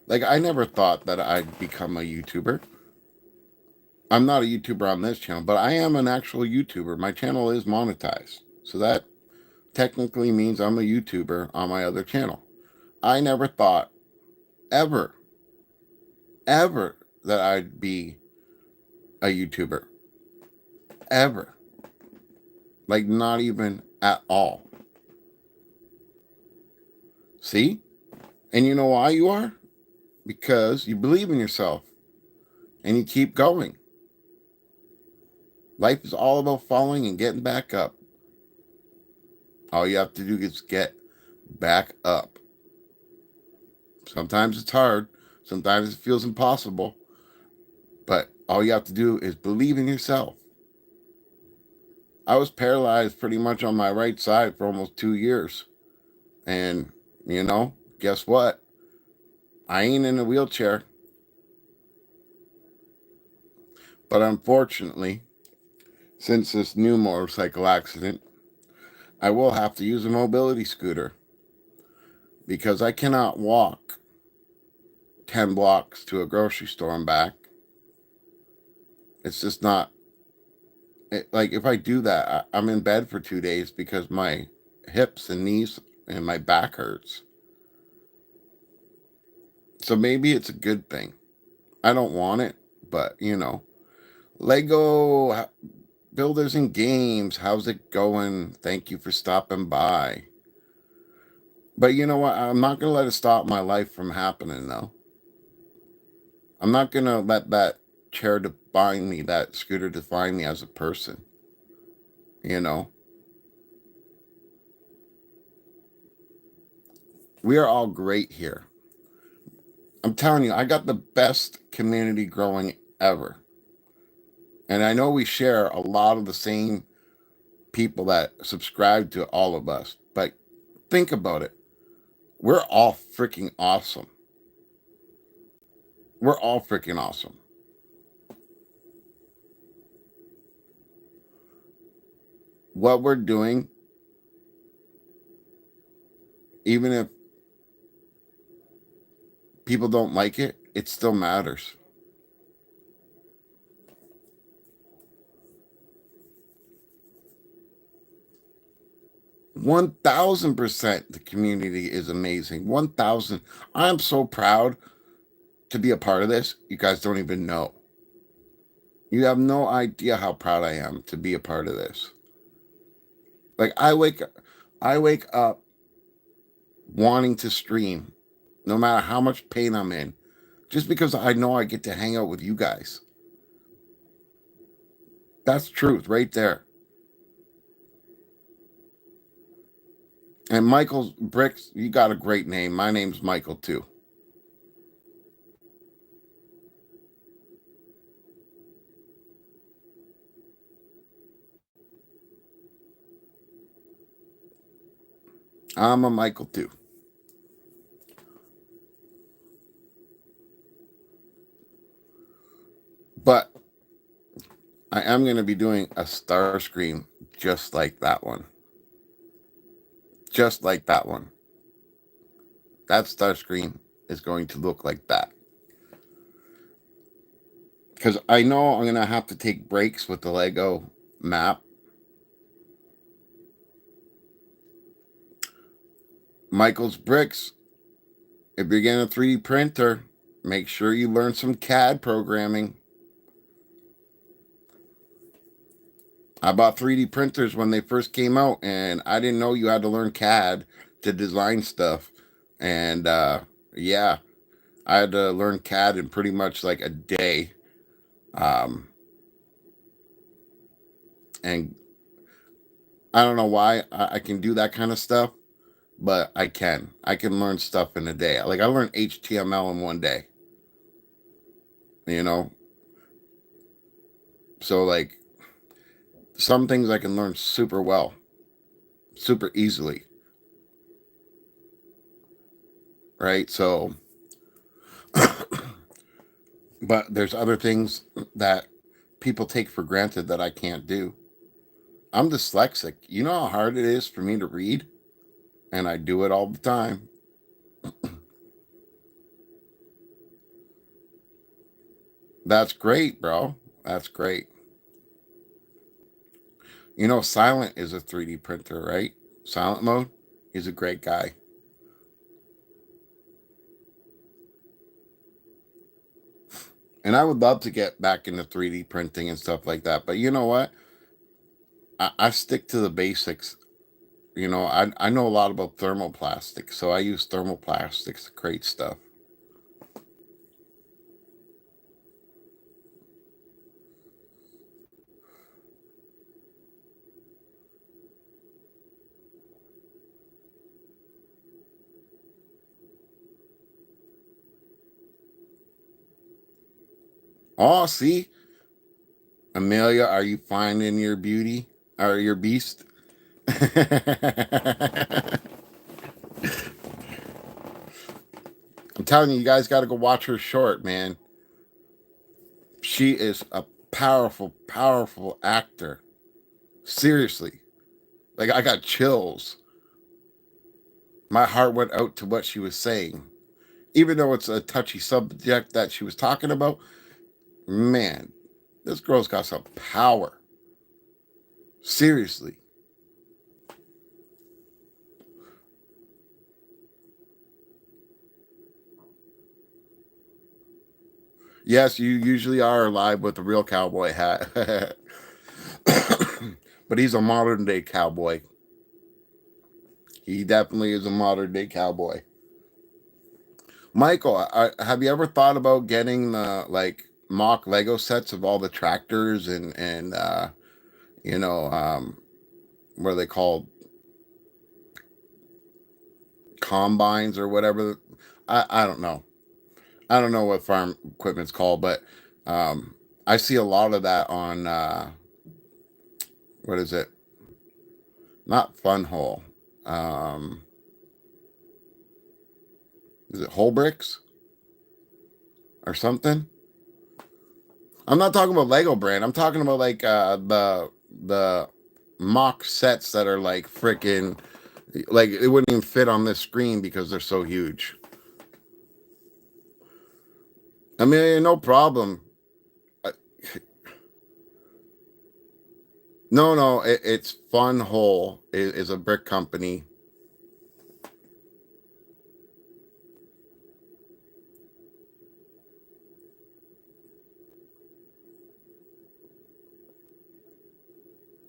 Like, I never thought that I'd become a YouTuber. I'm not a YouTuber on this channel, but I am an actual YouTuber. My channel is monetized. So that technically means I'm a YouTuber on my other channel. I never thought ever, ever that I'd be a YouTuber. Ever. Like, not even at all. See? And you know why you are? Because you believe in yourself and you keep going. Life is all about falling and getting back up. All you have to do is get back up. Sometimes it's hard. Sometimes it feels impossible. But all you have to do is believe in yourself. I was paralyzed pretty much on my right side for almost 2 years. And, you know, guess what? I ain't in a wheelchair. But unfortunately, since this new motorcycle accident, I will have to use a mobility scooter because I cannot walk 10 blocks to a grocery store and back. It's just not, like, if I do that, I'm in bed for 2 days because my hips and knees and my back hurts. So maybe it's a good thing. I don't want it, but you know, Lego builders and games, how's it going? Thank you for stopping by. But you know what? I'm not going to let it stop my life from happening, though. I'm not going to let that chair define me, that scooter define me as a person. You know, we are all great here. I'm telling you, I got the best community growing ever. And I know we share a lot of the same people that subscribe to all of us. But think about it. We're all freaking awesome. We're all freaking awesome. What we're doing, even if people don't like it, it still matters. 1000% the community is amazing. 1000. I'm so proud to be a part of this. You guys don't even know. You have no idea how proud I am to be a part of this. Like I wake up wanting to stream no matter how much pain I'm in just because I know I get to hang out with you guys. That's truth right there. And Michael's Bricks, you got a great name. My name's Michael too. I'm a Michael too. But I am going to be doing a star screen just like that one. Just like that one. That star screen is going to look like that. Because I know I'm going to have to take breaks with the Lego map. Michael's Bricks, if you're getting a 3D printer, make sure you learn some CAD programming. I bought 3D printers when they first came out, and I didn't know you had to learn CAD to design stuff. And yeah, I had to learn CAD in pretty much like a day. Um, and I don't know why I can do that kind of stuff, but I can. I can learn stuff in a day. Like I learned HTML in one day, you know? So, like, some things I can learn super well, super easily, right? So, but there's other things that people take for granted that I can't do. I'm dyslexic. You know how hard it is for me to read? And I do it all the time. That's great, bro. That's great. You know, Silent is a 3D printer, right? Silent mode. He's a great guy. And I would love to get back into 3D printing and stuff like that. But you know what? I stick to the basics. You know, I know a lot about thermoplastics, so I use thermoplastics to create stuff. Oh, see, Amelia, are you finding your beauty or your beast? I'm telling you, you guys got to go watch her short, man. She is a powerful, powerful actor. Seriously. Like, I got chills. My heart went out to what she was saying. Even though it's a touchy subject that she was talking about, man, this girl's got some power. Seriously. Yes, you usually are live with a real cowboy hat. But he's a modern day cowboy. He definitely is a modern day cowboy. Michael, have you ever thought about getting the like mock Lego sets of all the tractors and you know what are they called, combines or whatever? I don't know. I don't know what farm equipment's called, but um, I see a lot of that on what is it? Not Funwhole. Um, is it Whole Bricks or something? I'm not talking about Lego brand. I'm talking about like the mock sets that are like freaking like it wouldn't even fit on this screen because they're so huge. I mean, no problem. Uh, No, no, it's Funwhole is a brick company.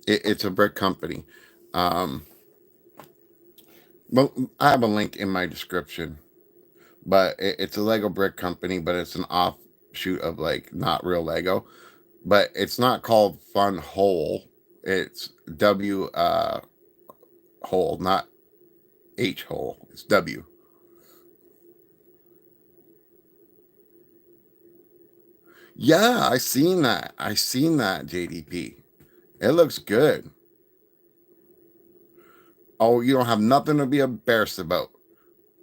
It's a brick company. Um, well, I have a link in my description, but it's a Lego brick company, but it's an offshoot of like not real Lego. But it's not called Fun Hole. It's W hole, not H hole. It's W. Yeah, I seen that. I seen that JDP. It looks good. Oh, you don't have nothing to be embarrassed about.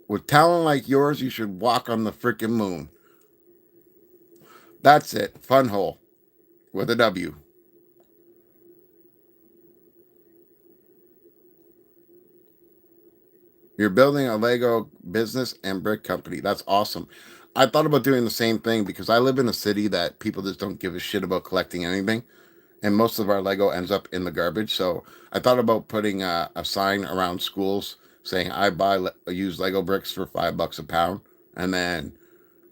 With talent like yours, you should walk on the freaking moon. That's it. Fun hole with a W. You're building a Lego business and brick company. That's awesome. I thought about doing the same thing because I live in a city that people just don't give a shit about collecting anything. And most of our Lego ends up in the garbage. So I thought about putting a sign around schools saying I buy used Lego bricks for $5 a pound, and then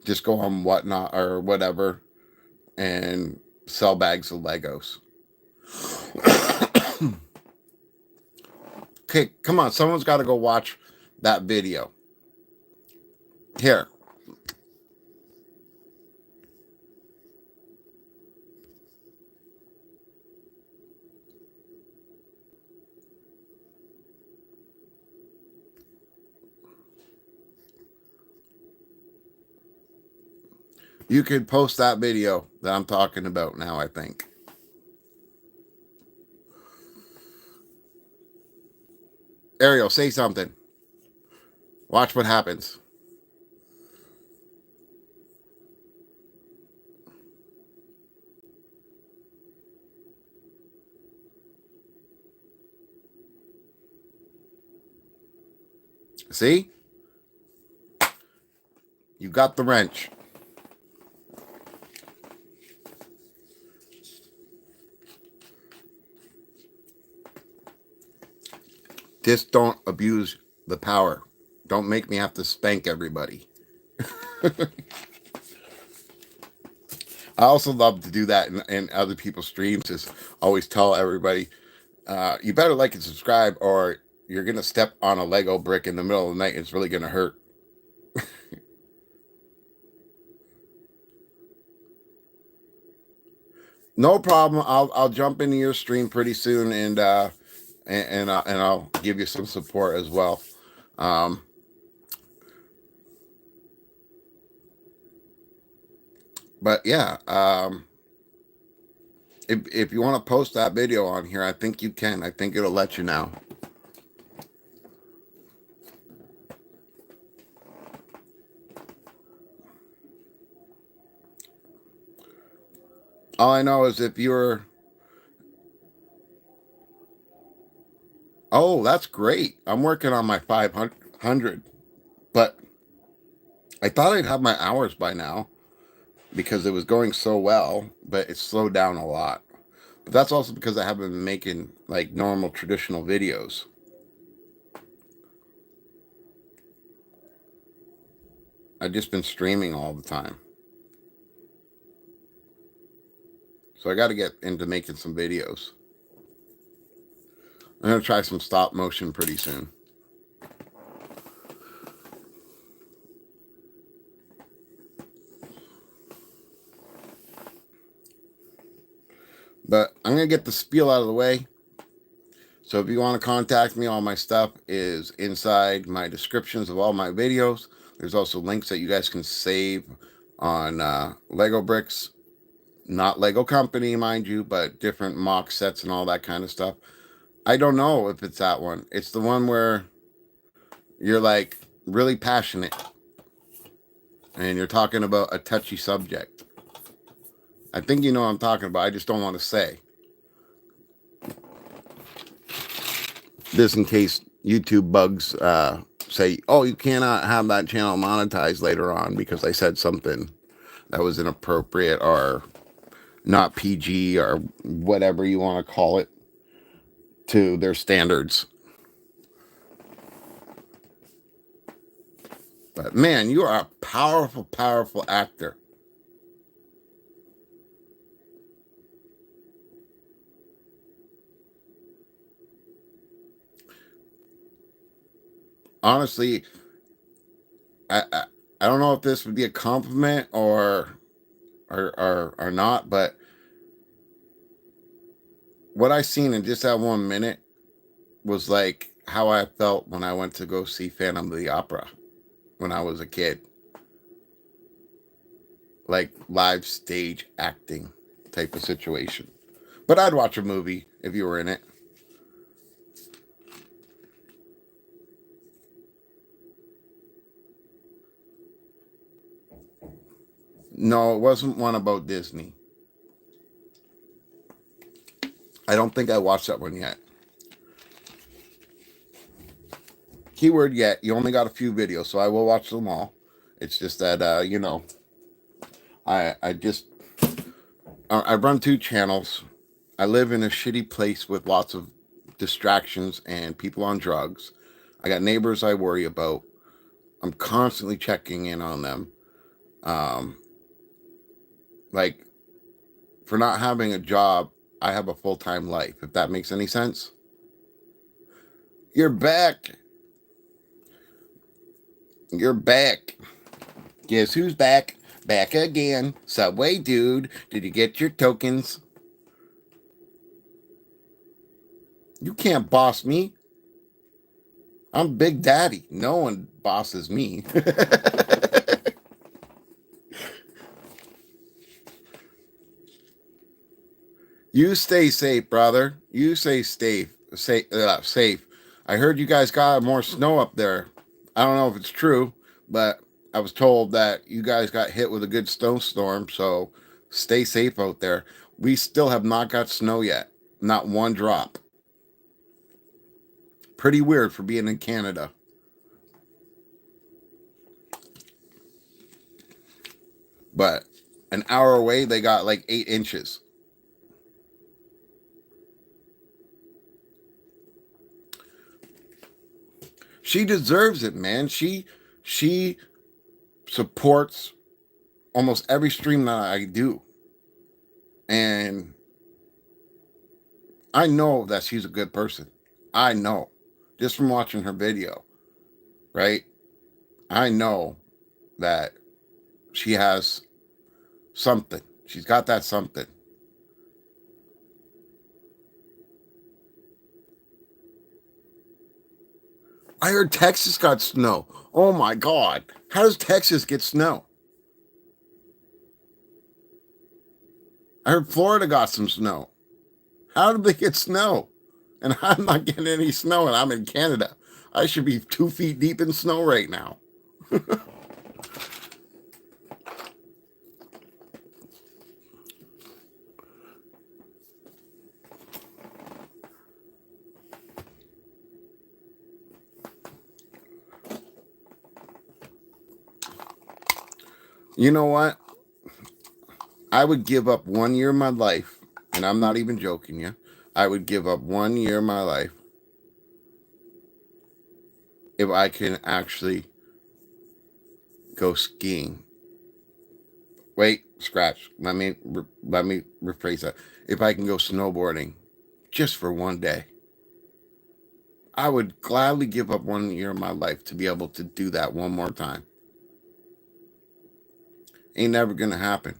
just go on whatnot or whatever and sell bags of Legos. Okay, come on, someone's got to go watch that video. Here, you could post that video that I'm talking about now. I think Ariel, say something. Watch what happens. See, you got the wrench. Just don't abuse the power. Don't make me have to spank everybody. I also love to do that in other people's streams. Is always tell everybody, you better like and subscribe, or you're gonna step on a Lego brick in the middle of the night. It's really gonna hurt. No problem. I'll jump into your stream pretty soon, and I'll give you some support as well. Um, but yeah, if you want to post that video on here, I think you can. I think it'll let you now. All I know is if you're, oh, that's great. I'm working on my 500, but I thought I'd have my hours by now because it was going so well, but it slowed down a lot. But that's also because I haven't been making like normal traditional videos. I've just been streaming all the time. So I got to get into making some videos. I'm going to try some stop motion pretty soon. But I'm going to get the spiel out of the way. So if you want to contact me, all my stuff is inside my descriptions of all my videos. There's also links that you guys can save on Lego bricks. Not Lego Company, mind you, but different mock sets and all that kind of stuff. I don't know if it's that one. It's the one where you're like really passionate and you're talking about a touchy subject. I think you know what I'm talking about. I just don't want to say. This in case YouTube bugs say, oh, you cannot have that channel monetized later on because I said something that was inappropriate or not PG or whatever you want to call it to their standards. But man, you are a powerful, powerful actor. Honestly, I don't know if this would be a compliment or not, but what I seen in just that 1 minute was like how I felt when I went to go see Phantom of the Opera when I was a kid. Like live stage acting type of situation. But I'd watch a movie if you were in it. No, it wasn't one about Disney. I don't think I watched that one yet. Keyword yet. You only got a few videos, so I will watch them all. It's just that I run 2 channels. I live in a shitty place with lots of distractions and people on drugs. I got neighbors I worry about. I'm constantly checking in on them. Like, for not having a job, I have a full-time life, if that makes any sense. You're back. You're back. Guess who's back? Back again. Subway dude. Did you get your tokens? You can't boss me. I'm Big Daddy. No one bosses me. You stay safe, brother. You stay safe. Safe. I heard you guys got more snow up there. I don't know if it's true, but I was told that you guys got hit with a good snowstorm, so stay safe out there. We still have not got snow yet. Not one drop. Pretty weird for being in Canada. But an hour away, they got like 8 inches. She deserves it, man. She supports almost every stream that I do. And I know that she's a good person. I know. Just from watching her video, right? I know that she has something. She's got that something. I heard Texas got snow. Oh my God. How does Texas get snow? I heard Florida got some snow. How did they get snow? And I'm not getting any snow and I'm in Canada. I should be 2 feet deep in snow right now. You know what? I would give up 1 year of my life, and I'm not even joking you. I would give up 1 year of my life if I can actually go skiing. Wait, scratch. Let me rephrase that. If I can go snowboarding just for 1 day, I would gladly give up 1 year of my life to be able to do that one more time. Ain't never gonna happen.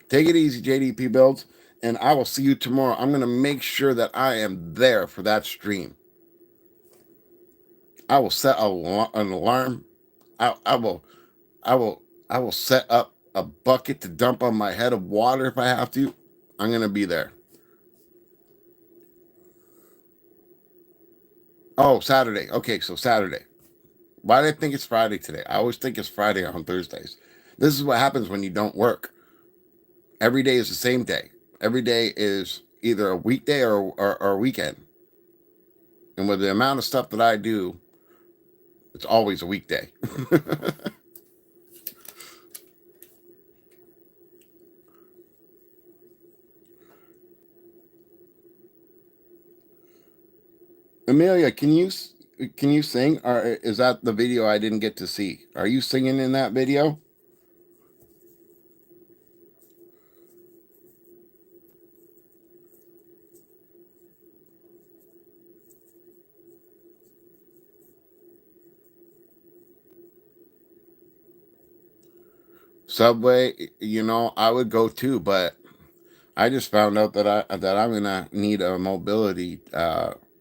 Take it easy, JDP Builds. And I will see you tomorrow. I'm going to make sure that I am there for that stream. I will set an alarm. I will I will I will set up a bucket to dump on my head of water if I have to. I'm going to be there. Oh, Saturday. Okay, so Saturday. Why do I think it's Friday today? I always think it's Friday on Thursdays. This is what happens when you don't work. Every day is the same day. Every day is either a weekday or a weekend. And with the amount of stuff that I do, it's always a weekday. Amelia, can you sing? Or is that the video I didn't get to see? Are you singing in that video? Subway, I would go too, but I just found out that I'm gonna need a mobility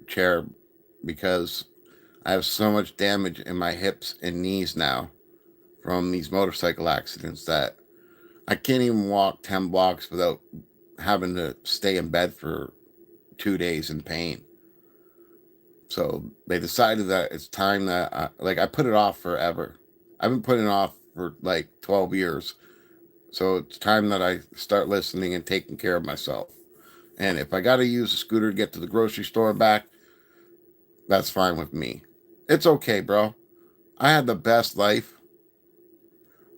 chair because I have so much damage in my hips and knees now from these motorcycle accidents that I can't even walk 10 blocks without having to stay in bed for 2 days in pain. So they decided that it's time that I put it off forever. I've been putting it off for like 12 years. So it's time that I start listening and taking care of myself. And if I got to use a scooter to get to the grocery store and back, that's fine with me. It's okay, bro. I had the best life.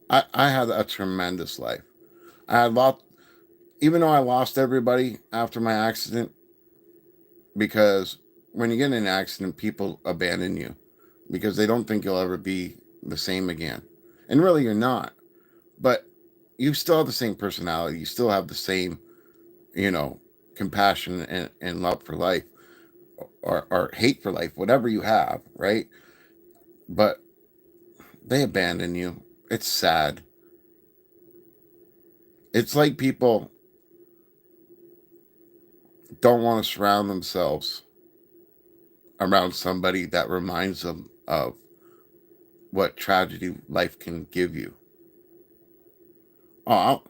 I had a tremendous life. I had lost, even though I lost everybody after my accident, because when you get in an accident, people abandon you because they don't think you'll ever be the same again. And really, you're not. But you still have the same personality. You still have the same, you know, compassion and love for life or hate for life, whatever you have, right? But they abandon you. It's sad. It's like people don't want to surround themselves around somebody that reminds them of what tragedy life can give you. Oh,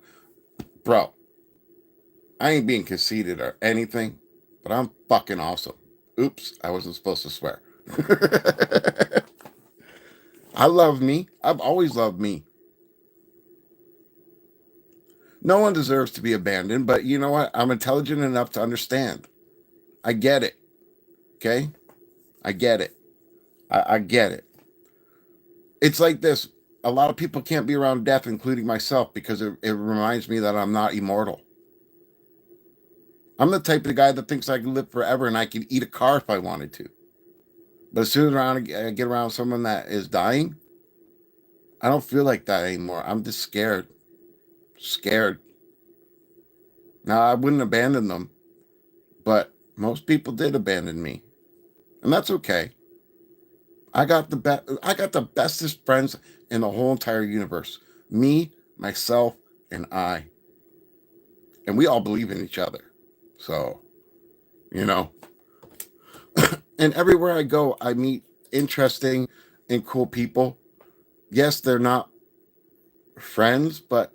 bro, I ain't being conceited or anything, but I'm fucking awesome. Oops, I wasn't supposed to swear. I love me. I've always loved me. No one deserves to be abandoned, but you know what? I'm intelligent enough to understand. I get it. Okay? I get it. I get it. It's like this. A lot of people can't be around death, including myself, because it reminds me that I'm not immortal. I'm the type of guy that thinks I can live forever and I can eat a car if I wanted to. But as soon as I get around someone that is dying, I don't feel like that anymore. I'm just scared. Scared. Now, I wouldn't abandon them, but most people did abandon me. And that's okay. I got the bestest friends in the whole entire universe. Me, myself, and I. And we all believe in each other. So, you know. And everywhere I go, I meet interesting and cool people. Yes, they're not friends, but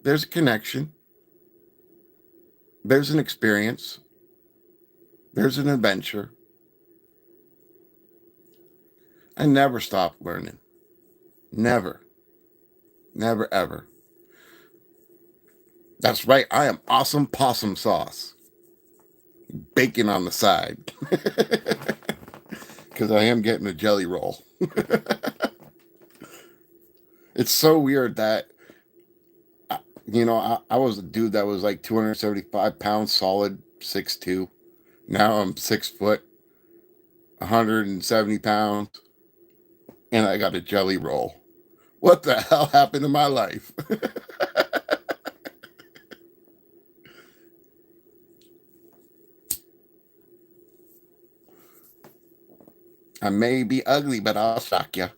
there's a connection. There's an experience. There's an adventure. I never stop learning. Never. Never ever. That's right. I am awesome possum sauce. Bacon on the side. Because I am getting a jelly roll. It's so weird that, I was a dude that was like 275 pounds solid, 6'2". Now I'm 6 foot, 170 pounds, and I got a jelly roll. What the hell happened to my life? I may be ugly, but I'll shock you.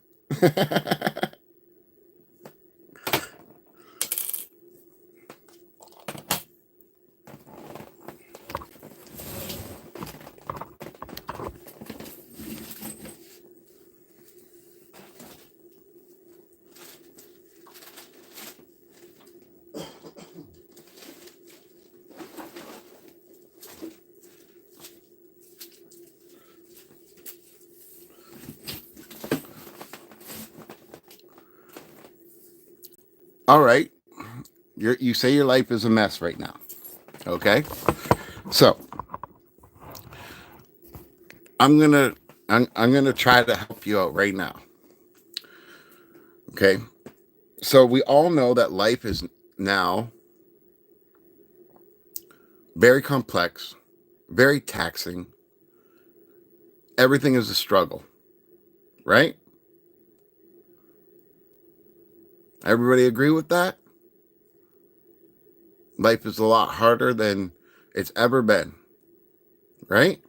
All right. You say your life is a mess right now. Okay. So I'm gonna try to help you out right now. Okay. So we all know that life is now very complex, very taxing. Everything is a struggle, right? Everybody agree with that? Life is a lot harder than it's ever been, right?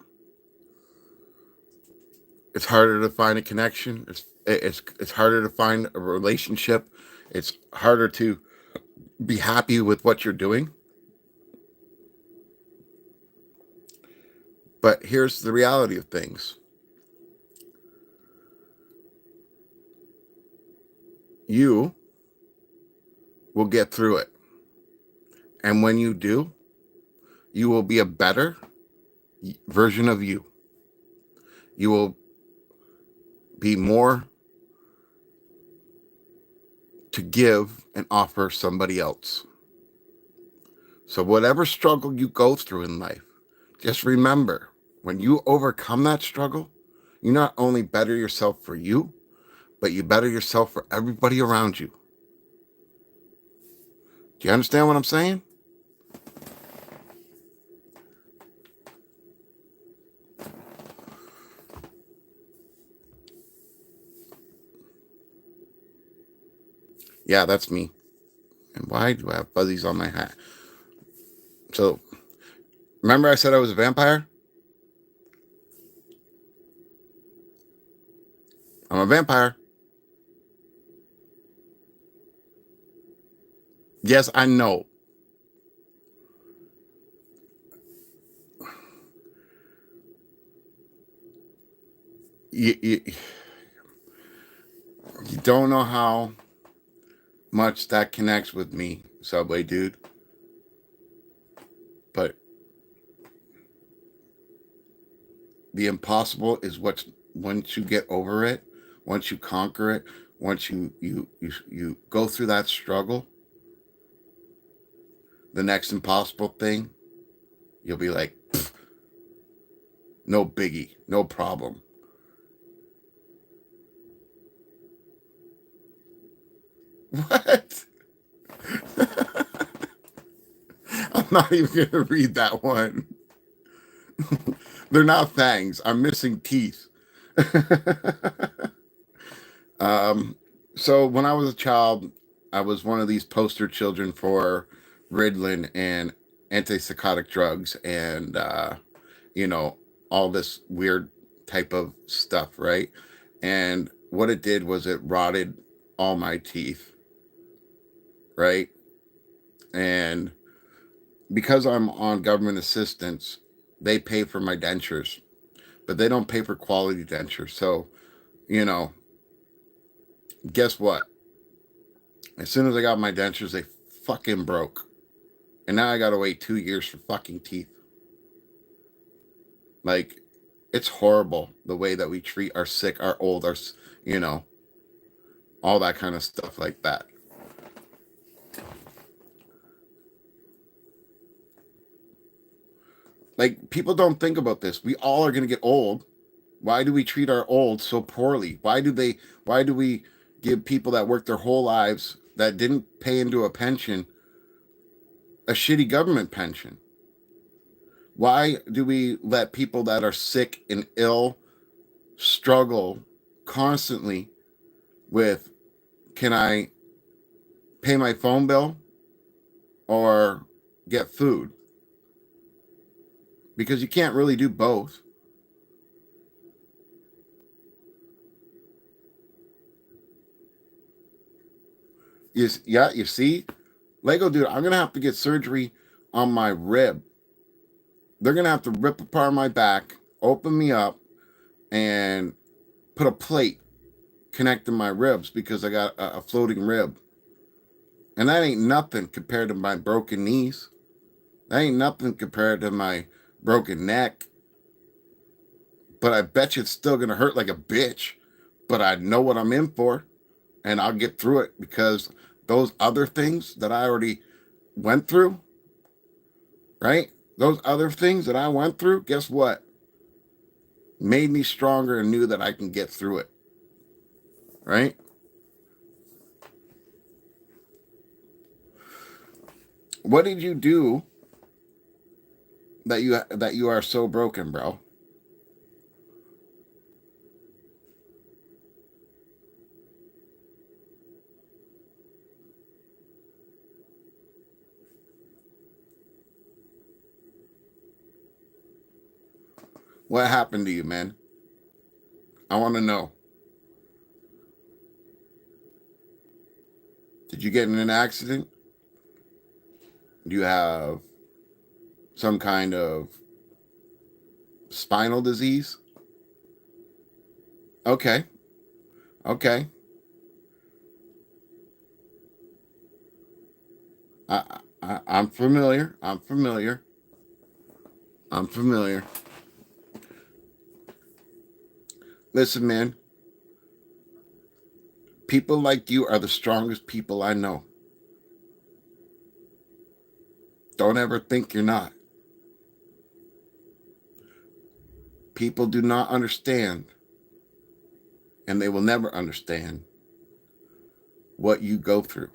It's harder to find a connection. It's harder to find a relationship. It's harder to be happy with what you're doing. But here's the reality of things. You will get through it. And when you do, you will be a better version of you. You will be more to give and offer somebody else. So, whatever struggle you go through in life, just remember when you overcome that struggle, you not only better yourself for you, but you better yourself for everybody around you. Do you understand what I'm saying? Yeah, that's me. And why do I have fuzzies on my hat? So, remember I said I was a vampire? I'm a vampire. Yes, I know. You you don't know how much that connects with me, Subway dude. But the impossible is what's once you get over it, once you conquer it, once you go through that struggle, the next impossible thing, you'll be like, no biggie, no problem. What? I'm not even gonna read that one. They're not fangs. I'm missing teeth. um, so when I was a child, I was one of these poster children for Ritalin and antipsychotic drugs, and you know all this weird type of stuff, right? And what it did was it rotted all my teeth, right? And because I'm on government assistance, they pay for my dentures, but they don't pay for quality dentures. So, you know, guess what? As soon as I got my dentures, they fucking broke. And now I gotta wait 2 years for fucking teeth. Like, it's horrible the way that we treat our sick, our old, you know, all that kind of stuff like that. Like, people don't think about this. We all are gonna get old. Why do we treat our old so poorly? Why do we give people that worked their whole lives that didn't pay into a pension a shitty government pension? Why do we let people that are sick and ill struggle constantly with, can I pay my phone bill or get food? Because you can't really do both. Yeah, you see, Lego dude, I'm gonna have to get surgery on my rib. They're gonna have to rip apart my back, open me up, and put a plate connecting my ribs because I got a floating rib. And that ain't nothing compared to my broken knees. That ain't nothing compared to my broken neck. But I bet you it's still gonna hurt like a bitch. But I know what I'm in for, and I'll get through it because those other things that I already went through, right? Those other things that I went through, guess what? Made me stronger and knew that I can get through it, right? What did you do that you are so broken, bro? What happened to you, man? I want to know. Did you get in an accident? Do you have some kind of spinal disease? Okay. Okay. I'm familiar. I'm familiar. I'm familiar. Listen, man, people like you are the strongest people I know. Don't ever think you're not. People do not understand, and they will never understand what you go through.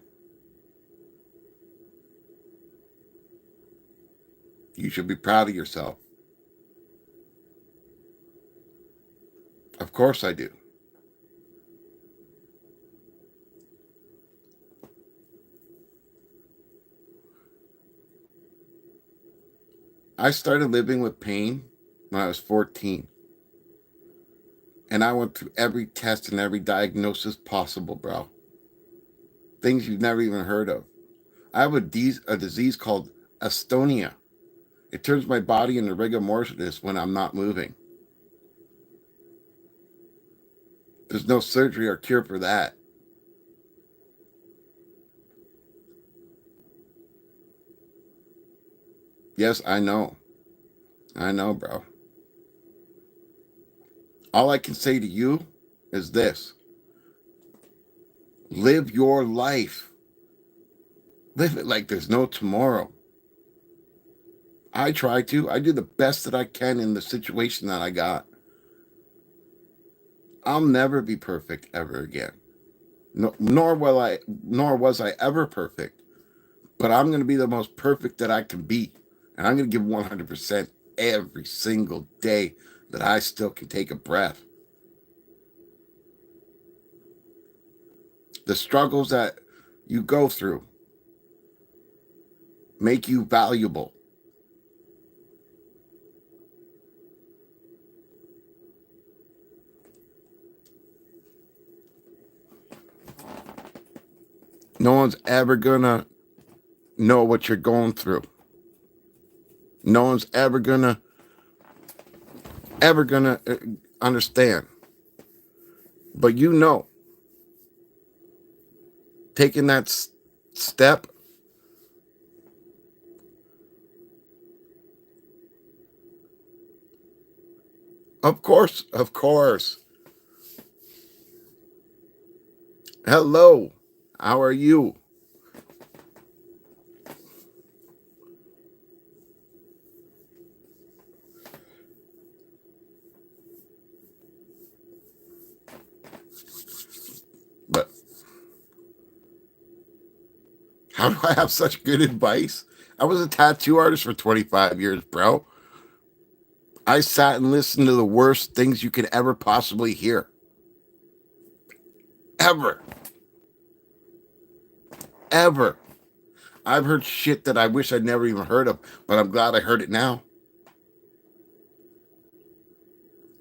You should be proud of yourself. Of course I do. I started living with pain when I was 14. And I went through every test and every diagnosis possible, bro. Things you've never even heard of. I have a disease called astonia. It turns my body into rigor mortis when I'm not moving. There's no surgery or cure for that. Yes, I know. I know, bro. All I can say to you is this: live your life. Live it like there's no tomorrow. I try to. I do the best that I can in the situation that I got. I'll never be perfect ever again. No, nor was I ever perfect. But I'm going to be the most perfect that I can be. And I'm going to give 100% every single day that I still can take a breath. The struggles that you go through make you valuable. No one's ever going to know what you're going through. No one's ever gonna understand. But you know, taking that step, of course, of course. Hello, how are you? But how do I have such good advice? I was a tattoo artist for 25 years, bro. I sat and listened to the worst things you could ever possibly hear. Ever. Ever. I've heard shit that I wish I'd never even heard of, but I'm glad I heard it now.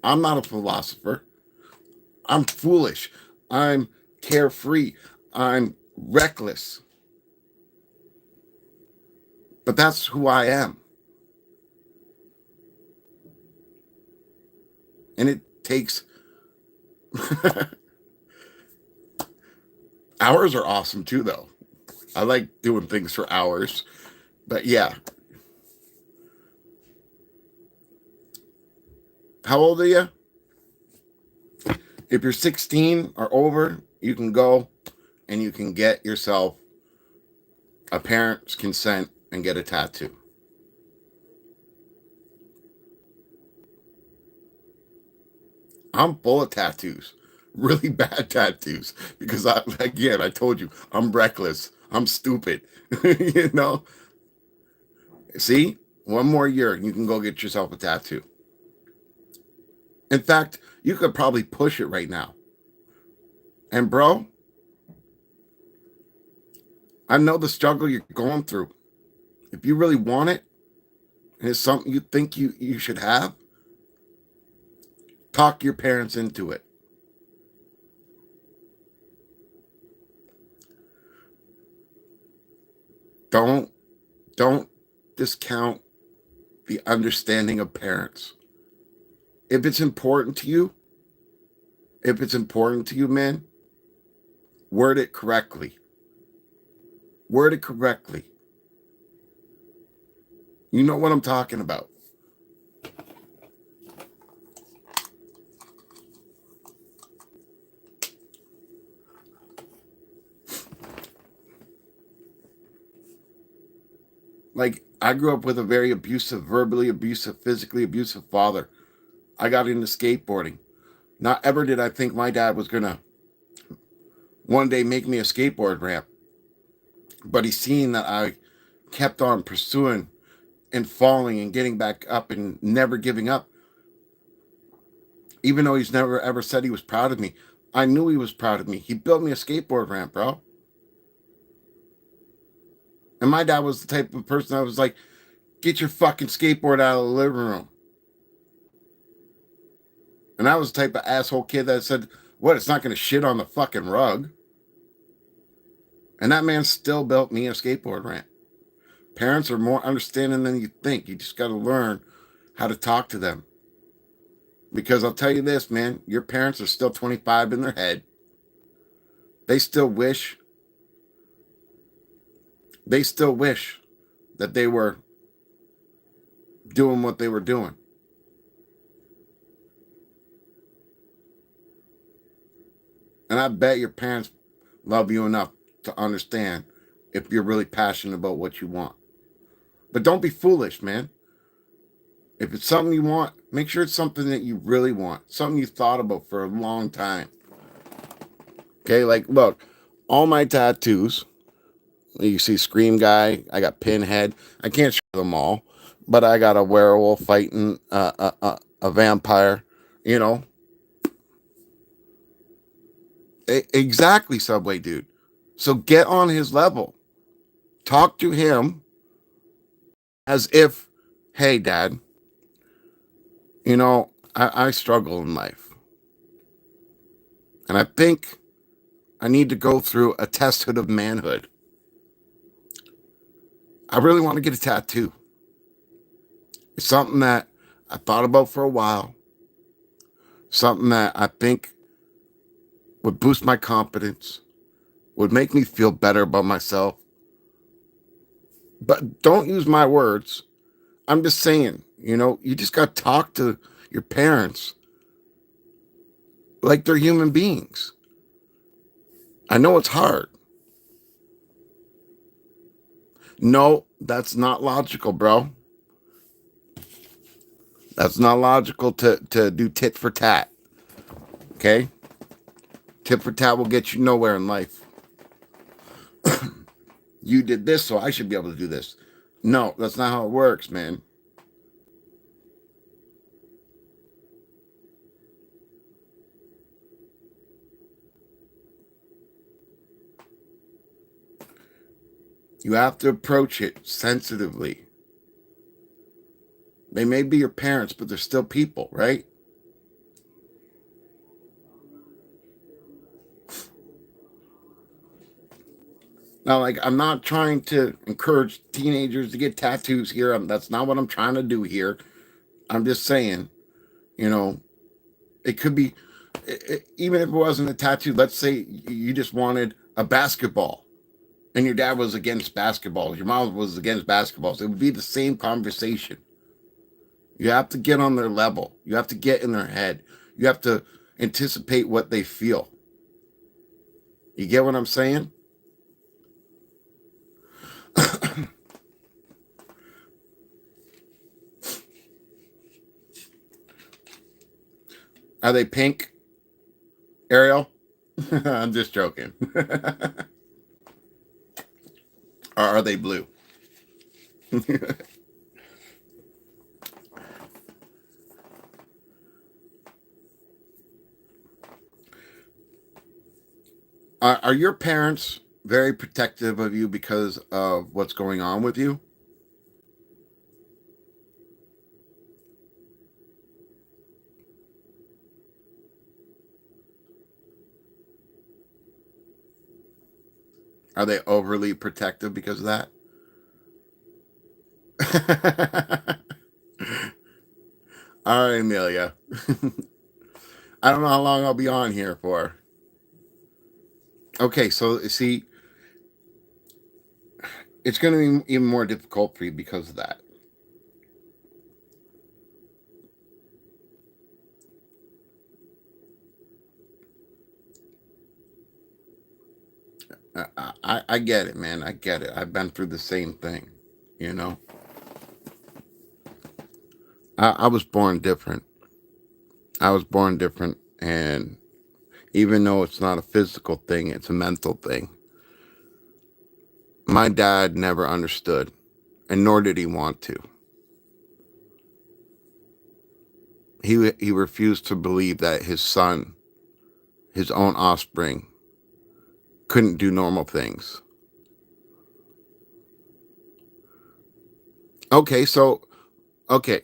I'm not a philosopher. I'm foolish. I'm carefree. I'm reckless. But that's who I am. And it takes hours are awesome too, though. I like doing things for hours. But yeah. How old are you? If you're 16 or over, you can go and you can get yourself a parent's consent and get a tattoo. I'm full of tattoos, really bad tattoos, because I told you, I'm reckless. I'm stupid. You know, see, one more year, you can go get yourself a tattoo. In fact, you could probably push it right now. And bro, I know the struggle you're going through. If you really want it, and it's something you think you should have, talk your parents into it. Don't don't discount the understanding of parents. If it's important to you, if it's important to you, man, word it correctly. Word it correctly. You know what I'm talking about. Like, I grew up with a very abusive, verbally abusive, physically abusive father. I got into skateboarding. Not ever did I think my dad was going to one day make me a skateboard ramp. But he's seen that I kept on pursuing and falling and getting back up and never giving up. Even though he's never ever said he was proud of me, I knew he was proud of me. He built me a skateboard ramp, bro. And my dad was the type of person I was like, get your fucking skateboard out of the living room. And I was the type of asshole kid that said, what, it's not going to shit on the fucking rug. And that man still built me a skateboard ramp. Parents are more understanding than you think. You just got to learn how to talk to them. Because I'll tell you this, man, your parents are still 25 in their head. They still wish, they still wish that they were doing what they were doing. And I bet your parents love you enough to understand if you're really passionate about what you want. But don't be foolish, man. If it's something you want, make sure it's something that you really want, something you thought about for a long time. Okay, like, look, all my tattoos, you see Scream Guy, I got Pinhead. I can't show them all, but I got a werewolf fighting a vampire, you know. Exactly, Subway Dude. So get on his level. Talk to him as if, hey, Dad, you know, I struggle in life. And I think I need to go through a testhood of manhood. I really want to get a tattoo. It's something that I thought about for a while. Something that I think would boost my confidence, would make me feel better about myself. But don't use my words. I'm just saying, you know, you just got to talk to your parents like they're human beings. I know it's hard. No, that's not logical, bro. That's not logical to do tit for tat. Okay? Tit for tat will get you nowhere in life. You did this, so I should be able to do this. No, that's not how it works, man. You have to approach it sensitively. They may be your parents, but they're still people, right? Now, like, I'm not trying to encourage teenagers to get tattoos here. That's not what I'm trying to do here. I'm just saying, you know, it could be, even if it wasn't a tattoo, let's say you just wanted a basketball and your dad was against basketballs, your mom was against basketballs. It would be the same conversation. You have to get on their level. You have to get in their head. You have to anticipate what they feel. You get what I'm saying? Are they pink, Ariel? I'm just joking. Or are they blue? Are your parents very protective of you because of what's going on with you? Are they overly protective because of that? All right, Amelia. I don't know how long I'll be on here for. Okay, so see, it's going to be even more difficult for you because of that. I get it, man. I get it. I've been through the same thing. You know, I was born different. I was born different. And even though it's not a physical thing, it's a mental thing. My dad never understood, and nor did he want to. He refused to believe that his son, his own offspring, couldn't do normal things. Okay, so okay,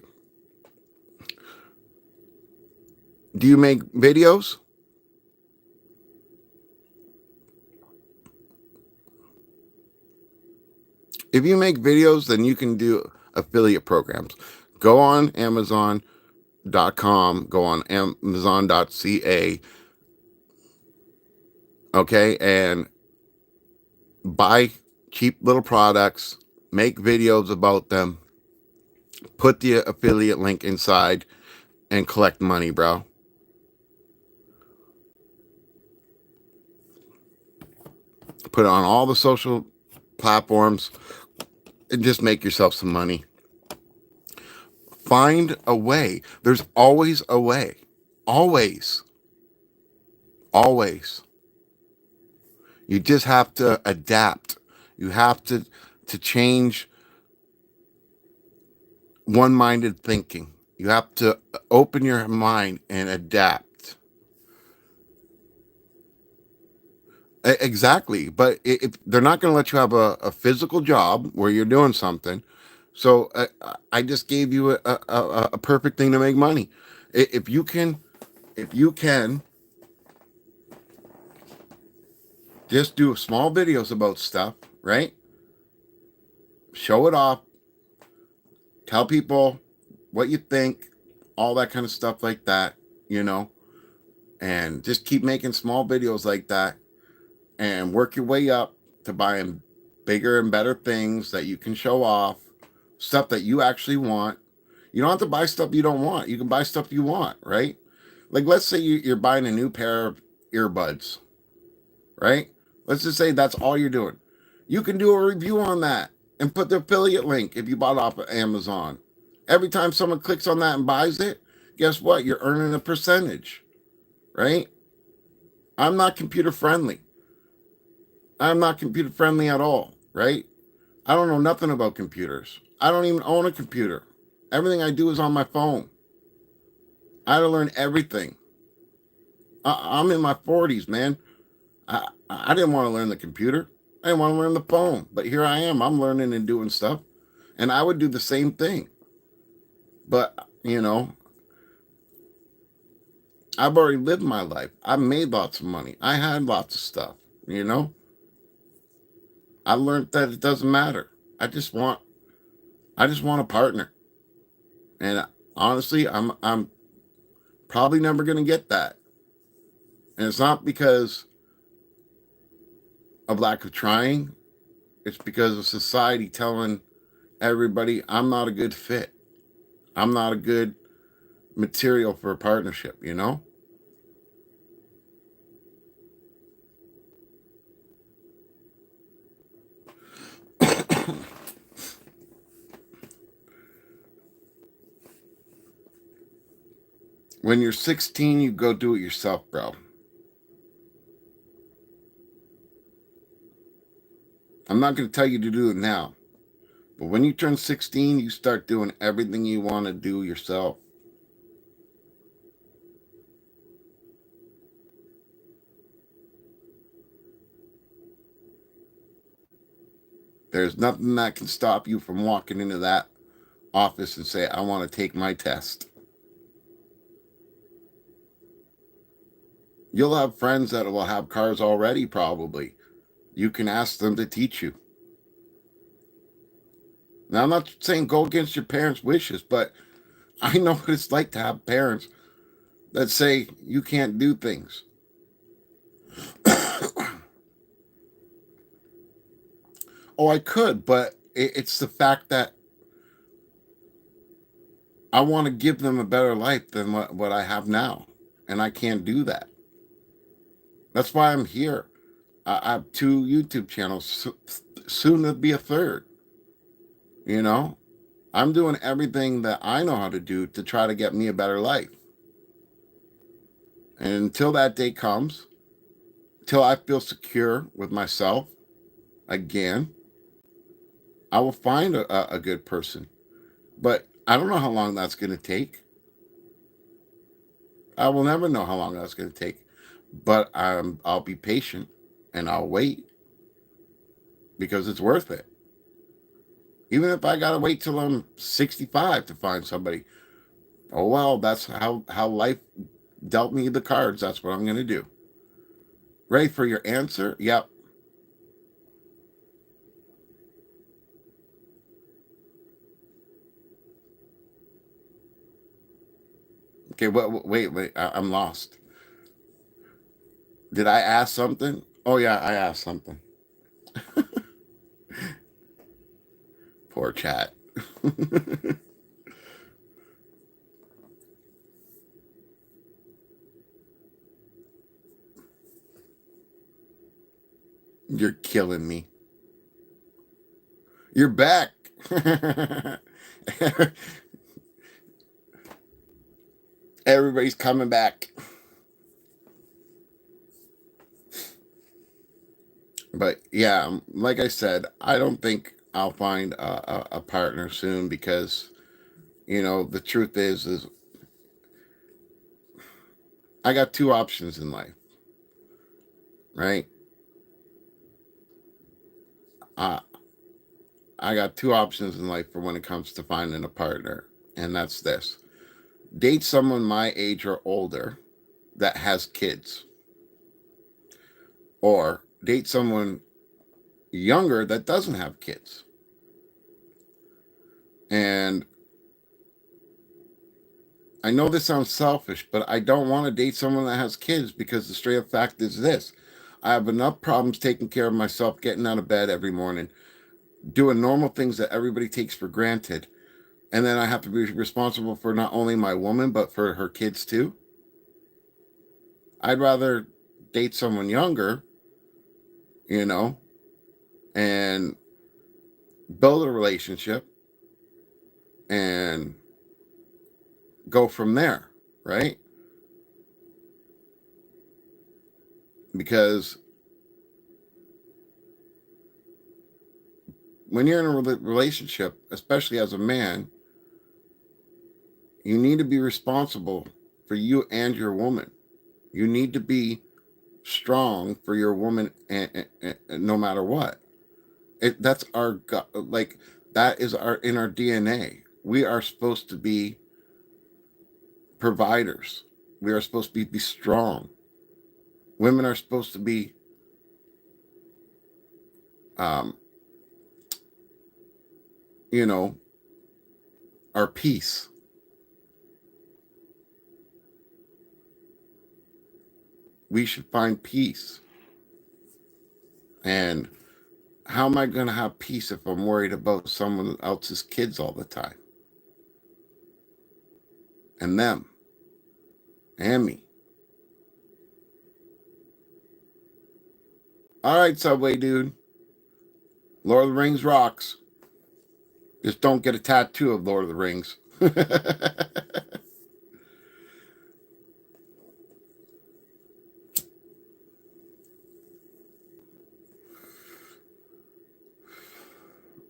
do you make videos? If you make videos, then you can do affiliate programs. Go on Amazon.com, go on Amazon.ca, okay, and buy cheap little products, make videos about them, put the affiliate link inside, and collect money, bro. Put it on all the social platforms and just make yourself some money. Find a way. There's always a way. Always. Always. You just have to adapt. You have to change one-minded thinking. You have to open your mind and adapt. Exactly. But if they're not going to let you have a physical job where you're doing something, so I just gave you a perfect thing to make money. If you can, if you can just do small videos about stuff, right? Show it off, tell people what you think, all that kind of stuff like that, you know, and just keep making small videos like that and work your way up to buying bigger and better things that you can show off, stuff that you actually want. You don't have to buy stuff you don't want. You can buy stuff you want, right? Like, let's say you're buying a new pair of earbuds, right? Let's just say that's all you're doing. You can do a review on that and put the affiliate link if you bought off of Amazon. Every time someone clicks on that and buys it, guess what? You're earning a percentage, right? I'm not computer friendly. I'm not computer friendly at all, right? I don't know nothing about computers. I don't even own a computer. Everything I do is on my phone. I had to learn everything. I'm in my 40s, man. I didn't want to learn the computer. I didn't want to learn the phone. But here I am. I'm learning and doing stuff. And I would do the same thing. But, you know, I've already lived my life. I made lots of money. I had lots of stuff, you know? I learned that it doesn't matter. I just want I just want a partner. And honestly, I'm probably never going to get that. And it's not because of lack of trying. It's because of society telling everybody I'm not a good fit. I'm not a good material for a partnership, you know? When you're 16, you go do it yourself, bro. I'm not going to tell you to do it now. But when you turn 16, you start doing everything you want to do yourself. There's nothing that can stop you from walking into that office and say, I want to take my test. You'll have friends that will have cars already, probably. You can ask them to teach you. Now, I'm not saying go against your parents' wishes, but I know what it's like to have parents that say you can't do things. Oh, I could, but it's the fact that I want to give them a better life than what I have now. And I can't do that. That's why I'm here. I have 2 YouTube channels, soon to be a third. You know, I'm doing everything that I know how to do to try to get me a better life. And until that day comes, till I feel secure with myself again, I will find a good person. But I don't know how long that's going to take. I will never know how long that's going to take. But I'll be patient and I'll wait because it's worth it. Even if I got to wait till I'm 65 to find somebody. Oh, well, that's how life dealt me the cards. That's what I'm going to do. Ready for your answer? Yep. Okay, wait. I'm lost. Did I ask something? Oh, yeah, I asked something. Poor chat. You're killing me. You're back. Everybody's coming back. But yeah, like I said, I don't think I'll find a partner soon because, the truth is I got 2 options in life, right? Uh, I got 2 options in life for when it comes to finding a partner, and that's this: date someone my age or older that has kids, or date someone younger that doesn't have kids. And I know this sounds selfish, but I don't want to date someone that has kids because the straight up fact is this: I have enough problems taking care of myself, getting out of bed every morning, doing normal things that everybody takes for granted. And then I have to be responsible for not only my woman, but for her kids too. I'd rather date someone younger, you know, and build a relationship and go from there, right? Because when you're in a relationship, especially as a man, you need to be responsible for you and your woman. You need to be strong for your woman, and no matter what. That's our like that is our in our DNA. We are supposed to be providers. We are supposed to be strong. Women are supposed to be, um, you know, our peace. We should find peace. And how am I going to have peace if I'm worried about someone else's kids all the time? And them. And me. All right, Subway dude. Lord of the Rings rocks. Just don't get a tattoo of Lord of the Rings.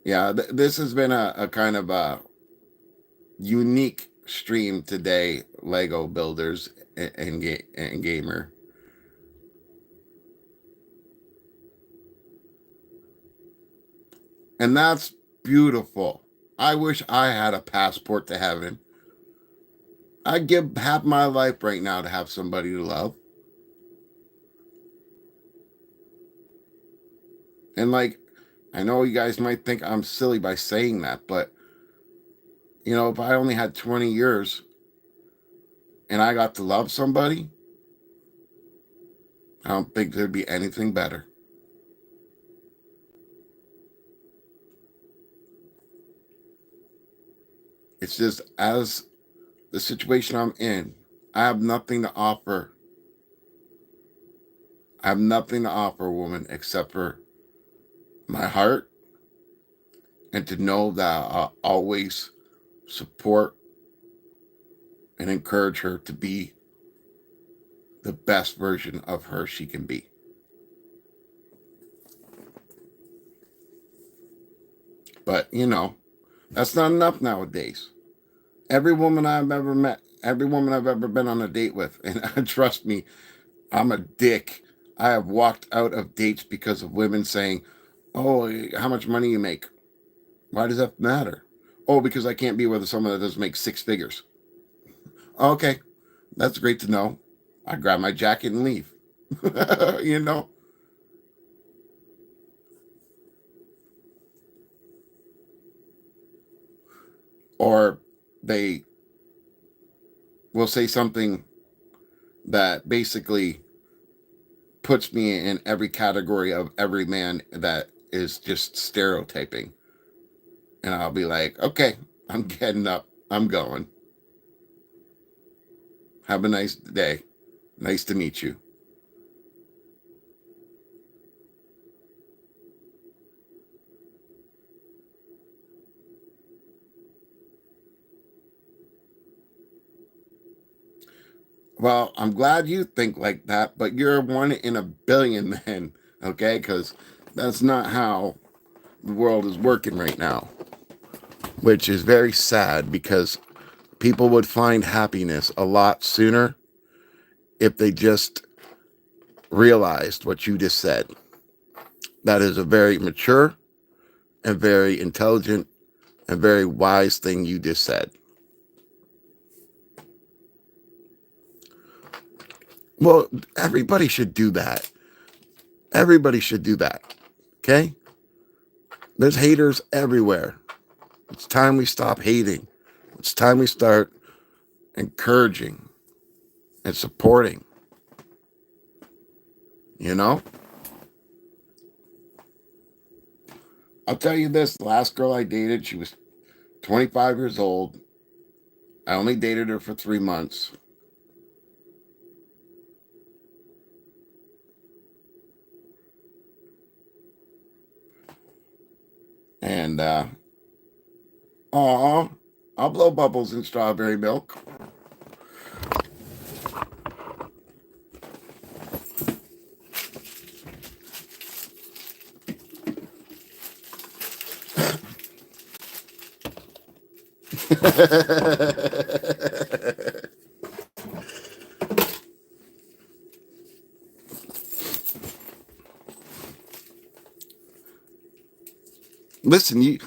Yeah, this has been a kind of a unique stream today, Lego builders and gamer. And that's beautiful. I wish I had a passport to heaven. I'd give half my life right now to have somebody to love. And like, I know you guys might think I'm silly by saying that, but if I only had 20 years and I got to love somebody, I don't think there'd be anything better. It's just as the situation I'm in, I have nothing to offer. I have nothing to offer a woman except for my heart and to know that I'll always support and encourage her to be the best version of her she can be. But, that's not enough nowadays. Every woman I've ever met, every woman I've ever been on a date with, and trust me, I'm a dick. I have walked out of dates because of women saying, "Oh, how much money you make? Why does that matter?" "Oh, because I can't be with someone that doesn't make six figures." Okay, that's great to know. I grab my jacket and leave. you know, or they will say something that basically puts me in every category of every man that is just stereotyping. And I'll be like, okay, I'm getting up. I'm going. Have a nice day. Nice to meet you. Well, I'm glad you think like that, but you're one in a billion then, okay? Because that's not how the world is working right now, which is very sad because people would find happiness a lot sooner if they just realized what you just said. That is a very mature and very intelligent and very wise thing you just said. Well, everybody should do that. Everybody should do that. Okay? There's haters everywhere. It's time we stop hating. It's time we start encouraging and supporting. You know? I'll tell you this, the last girl I dated, she was 25 years old. I only dated her for 3 months. And aw, I'll blow bubbles in strawberry milk. Listen,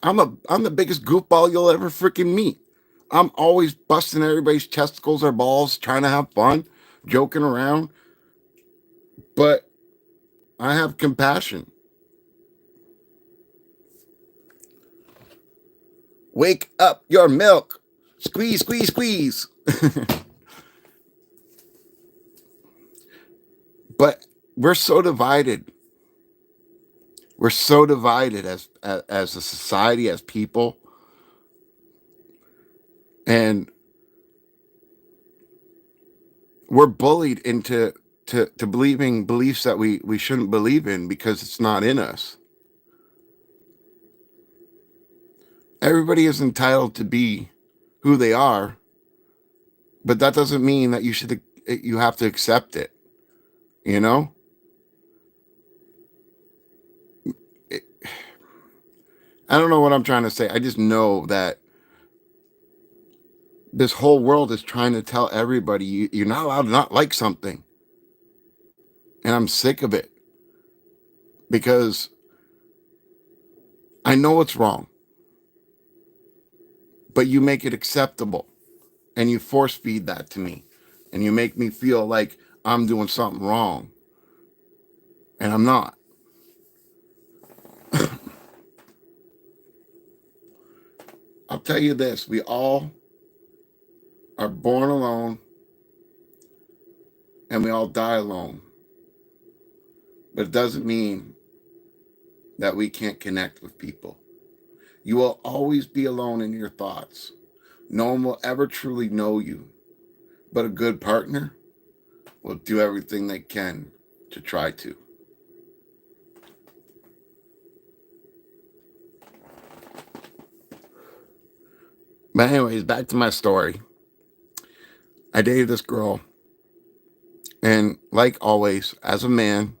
I'm the biggest goofball you'll ever freaking meet. I'm always busting everybody's testicles or balls, trying to have fun, joking around, but I have compassion. Wake up your milk. Squeeze, squeeze, squeeze. But we're so divided. We're so divided as a society, as people, and we're bullied into to believing beliefs that we shouldn't believe in because it's not in us. Everybody is entitled to be who they are, but that doesn't mean that you have to accept it. You know, it, I don't know what I'm trying to say. I just know that this whole world is trying to tell everybody you're not allowed to not like something. And I'm sick of it because I know it's wrong, but you make it acceptable and you force feed that to me and you make me feel like I'm doing something wrong and I'm not. I'll tell you this, we all are born alone and we all die alone. But it doesn't mean that we can't connect with people. You will always be alone in your thoughts. No one will ever truly know you, but a good partner will do everything they can to try to. But anyways, back to my story. I dated this girl, and like always, as a man,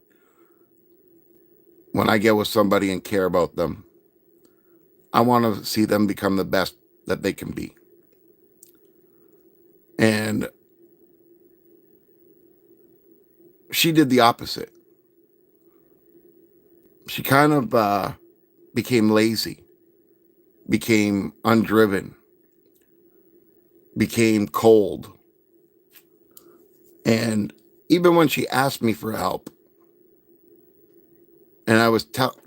when I get with somebody and care about them, I want to see them become the best that they can be. And she did the opposite. She kind of became lazy, became undriven, became cold. And even when she asked me for help, and I was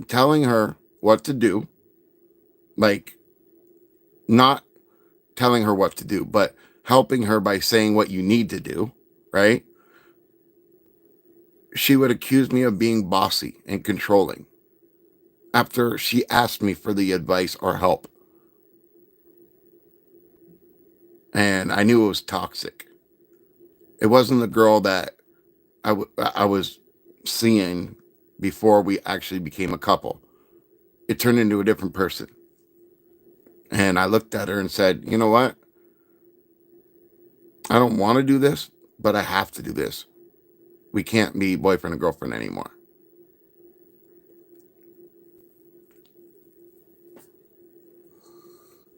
telling her what to do, like not telling her what to do, but helping her by saying what you need to do, right? She would accuse me of being bossy and controlling after she asked me for the advice or help. And I knew it was toxic. It wasn't the girl that I was seeing before we actually became a couple. It turned into a different person. And I looked at her and said, you know what? I don't want to do this, but I have to do this. We can't be boyfriend and girlfriend anymore.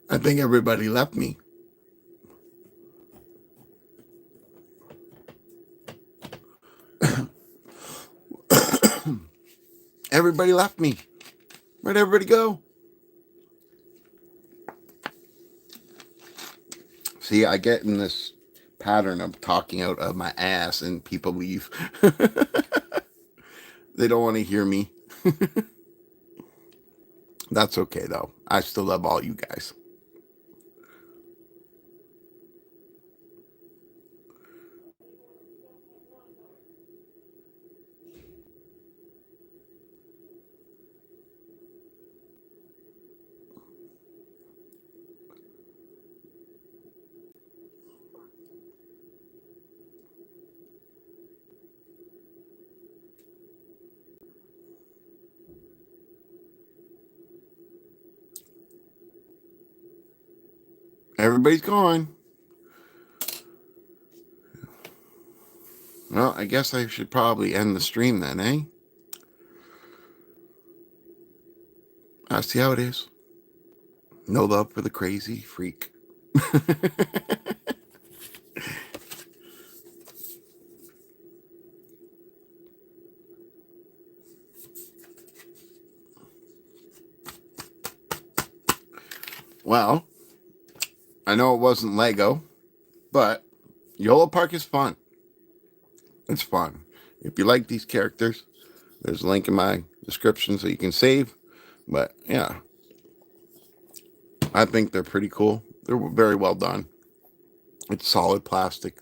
I think everybody left me. Everybody left me. Where'd everybody go? See, I get in this pattern of talking out of my ass and people leave. They don't want to hear me. That's okay, though. I still love all you guys. Everybody's gone. Well, I guess I should probably end the stream then, eh? I see how it is. No love for the crazy freak. Well, I know it wasn't Lego, but Yolopark is fun. It's fun. If you like these characters, there's a link in my description so you can save. But yeah, I think they're pretty cool. They're very well done. It's solid plastic.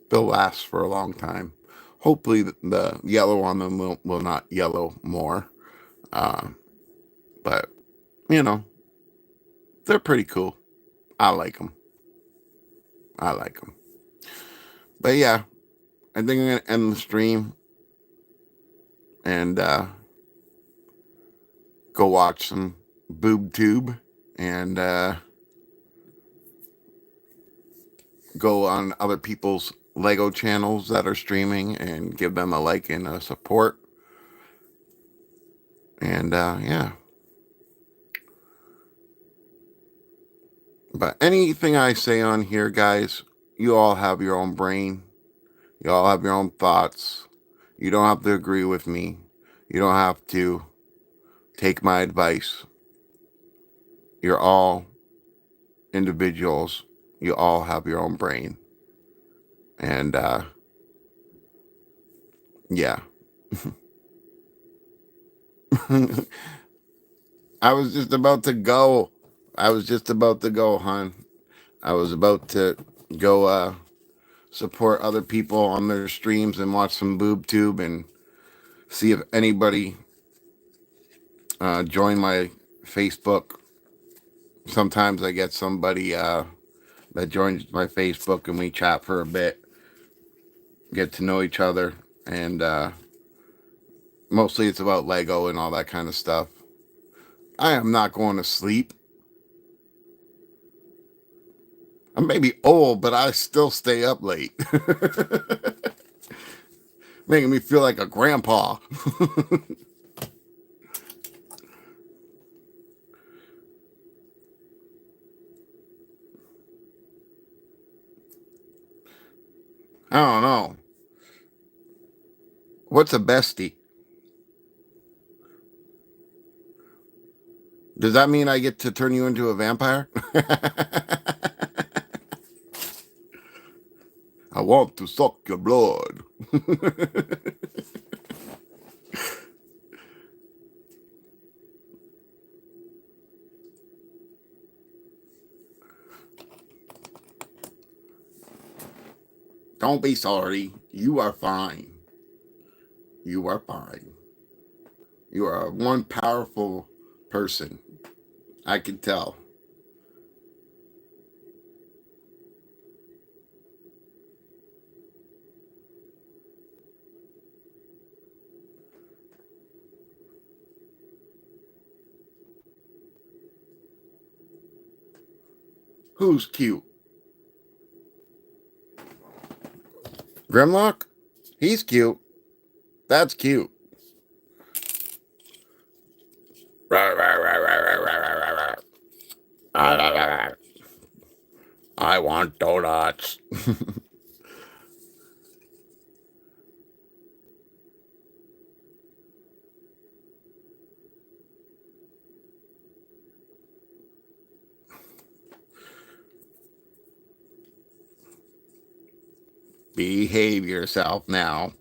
They'll last for a long time. Hopefully, the yellow on them will not yellow more. Uh, but, you know, they're pretty cool. I like them. I like them. But yeah, I think I'm going to end the stream and go watch some boob tube and go on other people's Lego channels that are streaming and give them a like and a support. And yeah, But anything I say on here, guys, you all have your own brain. You all have your own thoughts. You don't have to agree with me. You don't have to take my advice. You're all individuals. You all have your own brain. And, yeah. I was just about to go. I was just about to go, hon. I was about to go, support other people on their streams and watch some boob tube and see if anybody join my Facebook. Sometimes I get somebody that joins my Facebook and we chat for a bit, get to know each other, and mostly it's about Lego and all that kind of stuff. I am not going to sleep. I may be old, but I still stay up late. Making me feel like a grandpa. I don't know. What's a bestie? Does that mean I get to turn you into a vampire? I want to suck your blood. Don't be sorry. You are fine. You are fine. You are one powerful person. I can tell. Who's cute? Grimlock? He's cute. That's cute. I want donuts. Behave yourself now.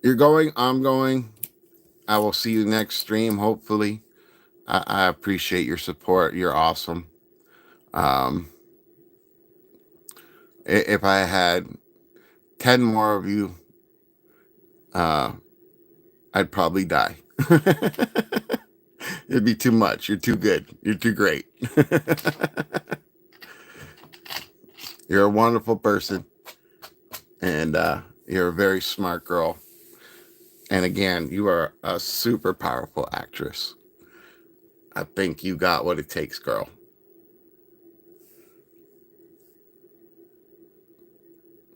You're going, I'm going. I will see you next stream, hopefully. I appreciate your support. You're awesome. Um, if I had 10 more of you, uh, I'd probably die. It'd be too much. You're too good. You're too great. You're a wonderful person. And you're a very smart girl. And again, you are a super powerful actress. I think you got what it takes, girl.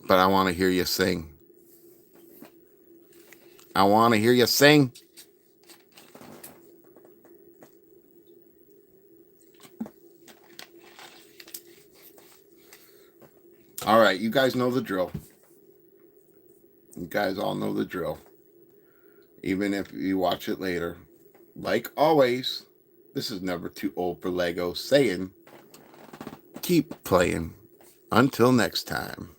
But I want to hear you sing. I want to hear you sing. All right, you guys know the drill. You guys all know the drill. Even if you watch it later. Like always, this is never too old for Lego saying, keep playing. Until next time.